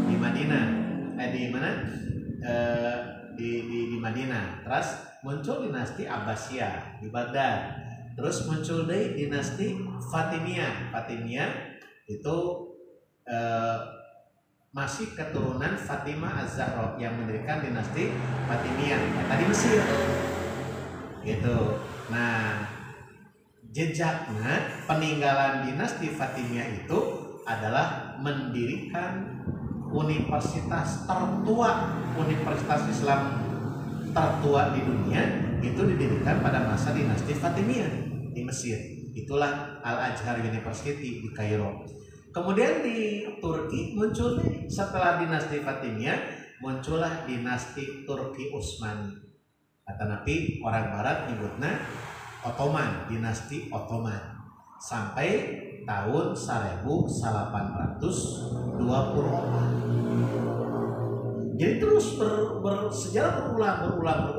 di Madinah, di mana? Di Madinah. Terus muncul dinasti Abbasiyah di Baghdad. Terus muncul deh dinasti Fatimiyah. Fatimiyah itu masih keturunan Fatimah Az-Zahra yang mendirikan dinasti Fatimiyah tadi Mesir. Gitu. Nah, jejaknya peninggalan dinasti Fatimiyah itu adalah mendirikan universitas tertua, universitas Islam tertua di dunia itu didirikan pada masa dinasti Fatimiyah di Mesir. Itulah Al-Azhar University di Kairo. Kemudian di Turki muncul setelah dinasti Fatimiyah muncullah dinasti Turki Utsmani. Kata Nabi orang Barat nyebutnya Ottoman, dinasti Ottoman sampai tahun 1824. Jadi terus bersejarah berulang.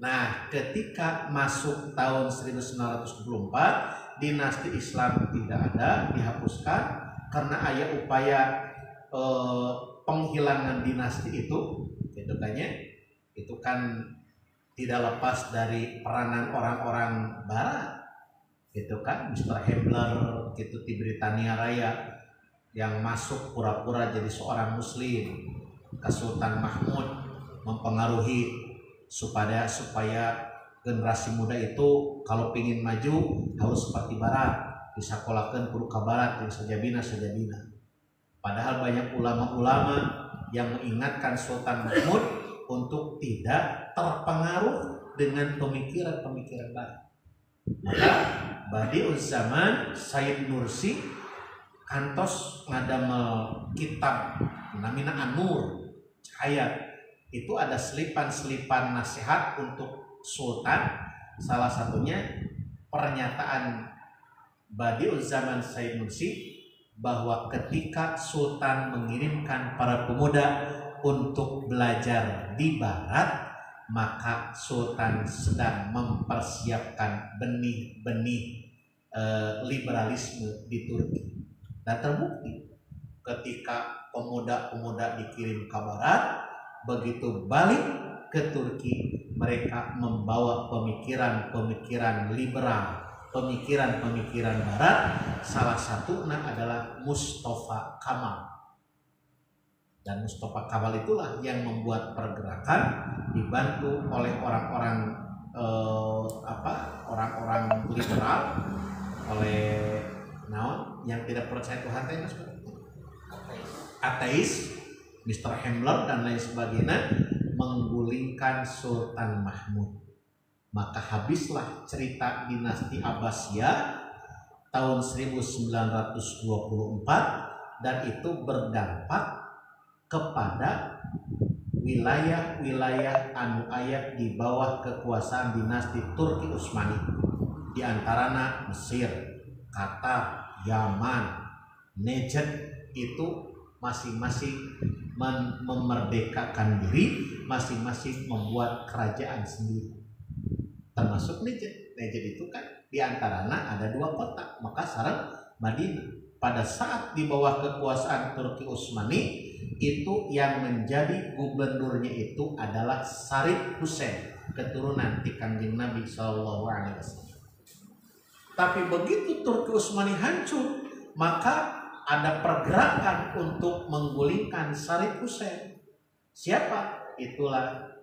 Nah, ketika masuk tahun 1924, dinasti Islam tidak ada, dihapuskan karena ada upaya penghilangan dinasti itu kan tidak lepas dari peranan orang-orang Barat. Itu kan Mr. Hebler gitu di Britania Raya yang masuk pura-pura jadi seorang muslim ke Sultan Mahmud, mempengaruhi supaya generasi muda itu kalau ingin maju harus seperti Barat, disakolahkan kudu ke Barat, yang sajabina. Padahal banyak ulama-ulama yang mengingatkan Sultan Mahmud untuk tidak terpengaruh dengan pemikiran-pemikiran Barat. Maka Badi'uz Zaman Sayyid Nursi kantos ngadamel kitab namina An-Nur, cahaya. Itu ada selipan-selipan nasihat untuk Sultan. Salah satunya pernyataan Badi'uz Zaman Sayyid Nursi bahwa ketika Sultan mengirimkan para pemuda untuk belajar di Barat, maka Sultan sedang mempersiapkan benih-benih liberalisme di Turki. Dan terbukti ketika pemuda-pemuda dikirim ke Barat, begitu balik ke Turki, mereka membawa pemikiran-pemikiran liberal, pemikiran-pemikiran Barat. Salah satunya adalah Mustafa Kamal. Dan Mustafa Kamal itulah yang membuat pergerakan dibantu oleh orang-orang orang-orang liberal, oleh yang tidak percaya Tuhan ateis, Mr. Himmler dan lain sebagainya, menggulingkan Sultan Mahmud. Maka habislah cerita dinasti Abbasiyah tahun 1924, dan itu berdampak kepada wilayah-wilayah anu aya di bawah kekuasaan dinasti Turki Utsmani, di antaranya Mesir, Qatar, Yaman, Najd, itu masing-masing memerdekakan diri, masing-masing membuat kerajaan sendiri. Termasuk Najd. Najd itu kan diantaranya ada 2 kota, Mekah sareng Madinah. Pada saat di bawah kekuasaan Turki Utsmani, itu yang menjadi gubernurnya itu adalah Sarif Hussein, keturunan ti Kanjeng Nabi Sallallahu Alaihi Wasallam. Tapi begitu Turki Utsmani hancur, maka ada pergerakan untuk menggulingkan Sarif Hussein. Siapa? Itulah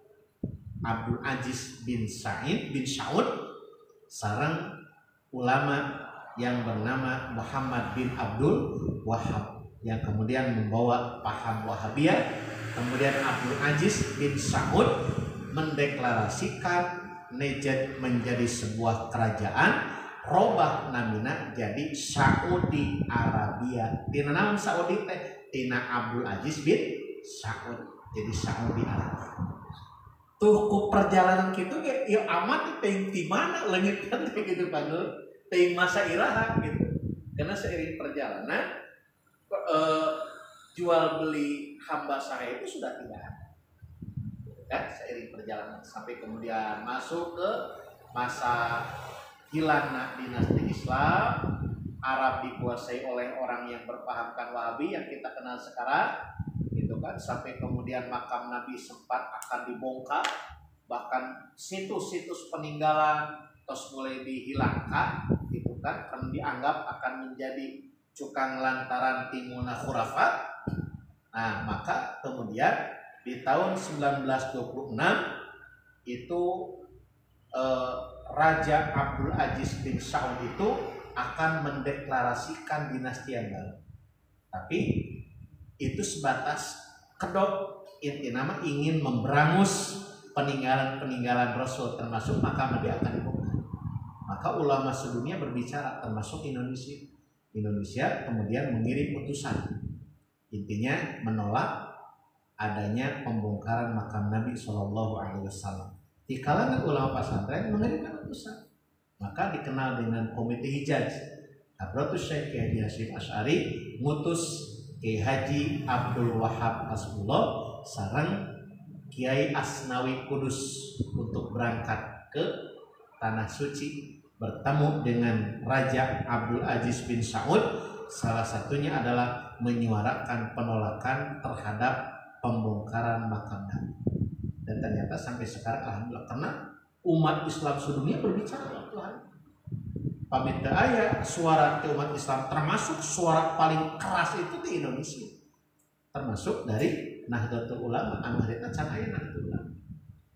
Abdul Aziz bin Saud, sareng ulama yang bernama Muhammad bin Abdul Wahab, yang kemudian membawa paham Wahabiyah. Kemudian Abdul Aziz bin Saud mendeklarasikan Najd menjadi sebuah kerajaan, robah namina jadi Saudi Arabia. Tina naon Saudi teh? Tina Abdul Aziz bin Saud, jadi Saudi Arabia. Tuh ku perjalanan gitu ge ieu amat teh di mana leungit teh gitu panul, teh masa iraha gitu. Karena seiring perjalanan jual beli hamba sahaya itu sudah tidak ada. Kan seiring perjalanan sampai kemudian masuk ke masa hilangnya dinasti Islam, Arab dikuasai oleh orang yang berpahamkan Wahabi yang kita kenal sekarang, gitu kan, sampai kemudian makam Nabi sempat akan dibongkar, bahkan situs-situs peninggalan terus mulai dihilangkan, gitu kan, karena dianggap akan menjadi cukang lantaran timuna khurafat. Nah, maka kemudian di tahun 1926 itu Raja Abdul Aziz bin Saud itu akan mendeklarasikan dinasti yang baru. Tapi itu sebatas kedok, intinya ingin memberangus peninggalan-peninggalan Rasul, termasuk makam Nabi akan dibongkar. Maka ulama sedunia berbicara, termasuk Indonesia. Indonesia kemudian mengirim utusan, intinya menolak adanya pembongkaran makam Nabi Shallallahu Alaihi Wasallam. Di kalangan ulama pesantren mengirimkan utusan, maka dikenal dengan Komite Hijaz. Hadratus Syekh Kiai Haji Hasyim Asy'ari ngutus Kiai Haji Abdul Wahab Hasbullah sareng Kiai Asnawi Kudus untuk berangkat ke Tanah Suci, bertemu dengan Raja Abdul Aziz bin Saud. Salah satunya adalah menyuarakan penolakan terhadap pembongkaran makam Nabi. Dan ternyata sampai sekarang alhamdulillah, karena umat Islam sedunia berbicara Tuhan. Pamit aya suara umat Islam, termasuk suara paling keras itu di Indonesia, termasuk dari Nahdlatul Ulama. Amarita can aya Nahdlatul Ulama,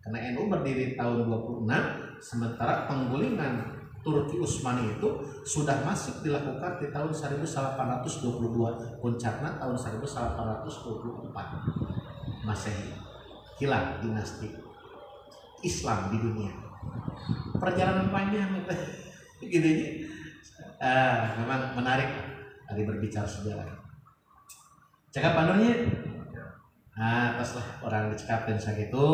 karena NU berdiri tahun 26, sementara penggulingan Turki Utsmani itu sudah masif dilakukan di tahun 1822, puncaknya tahun 1824 Masehi. Hilang dinasti Islam di dunia. Perjalanan panjang gitu ya. Memang menarik dari berbicara sejarah. Cakap panunya. Terus lah orang dicakapin sakitu,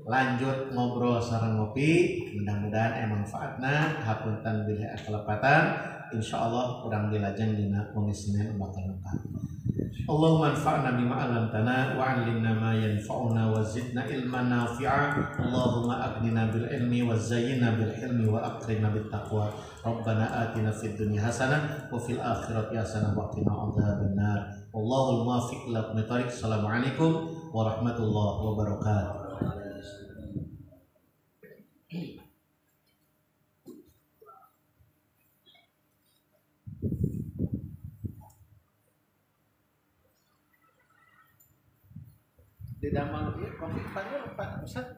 lanjut ngobrol sareng ngopi. Mudah-mudahan manfaatna, hapunten bilih kelepatan. Insyaallah urang dilajeng dina wengi Senin bakal lengkap. Allahumma anfa'na bima 'allamtana wa 'allimna ma yanfa'una wa zidna ilman nafi'a. Allahumma aghnina bil ilmi wa zayyinna bil hilmi wa akrimna bit taqwa. Rabbana atina fid dunya hasanah wa fil akhirati hasanah wa qina adzabannar. Wallahul muwaffiq ila aqwamit thoriq. Assalamualaikum warahmatullahi wabarakatuh. di damel ieu kopi panggil Pak Ustaz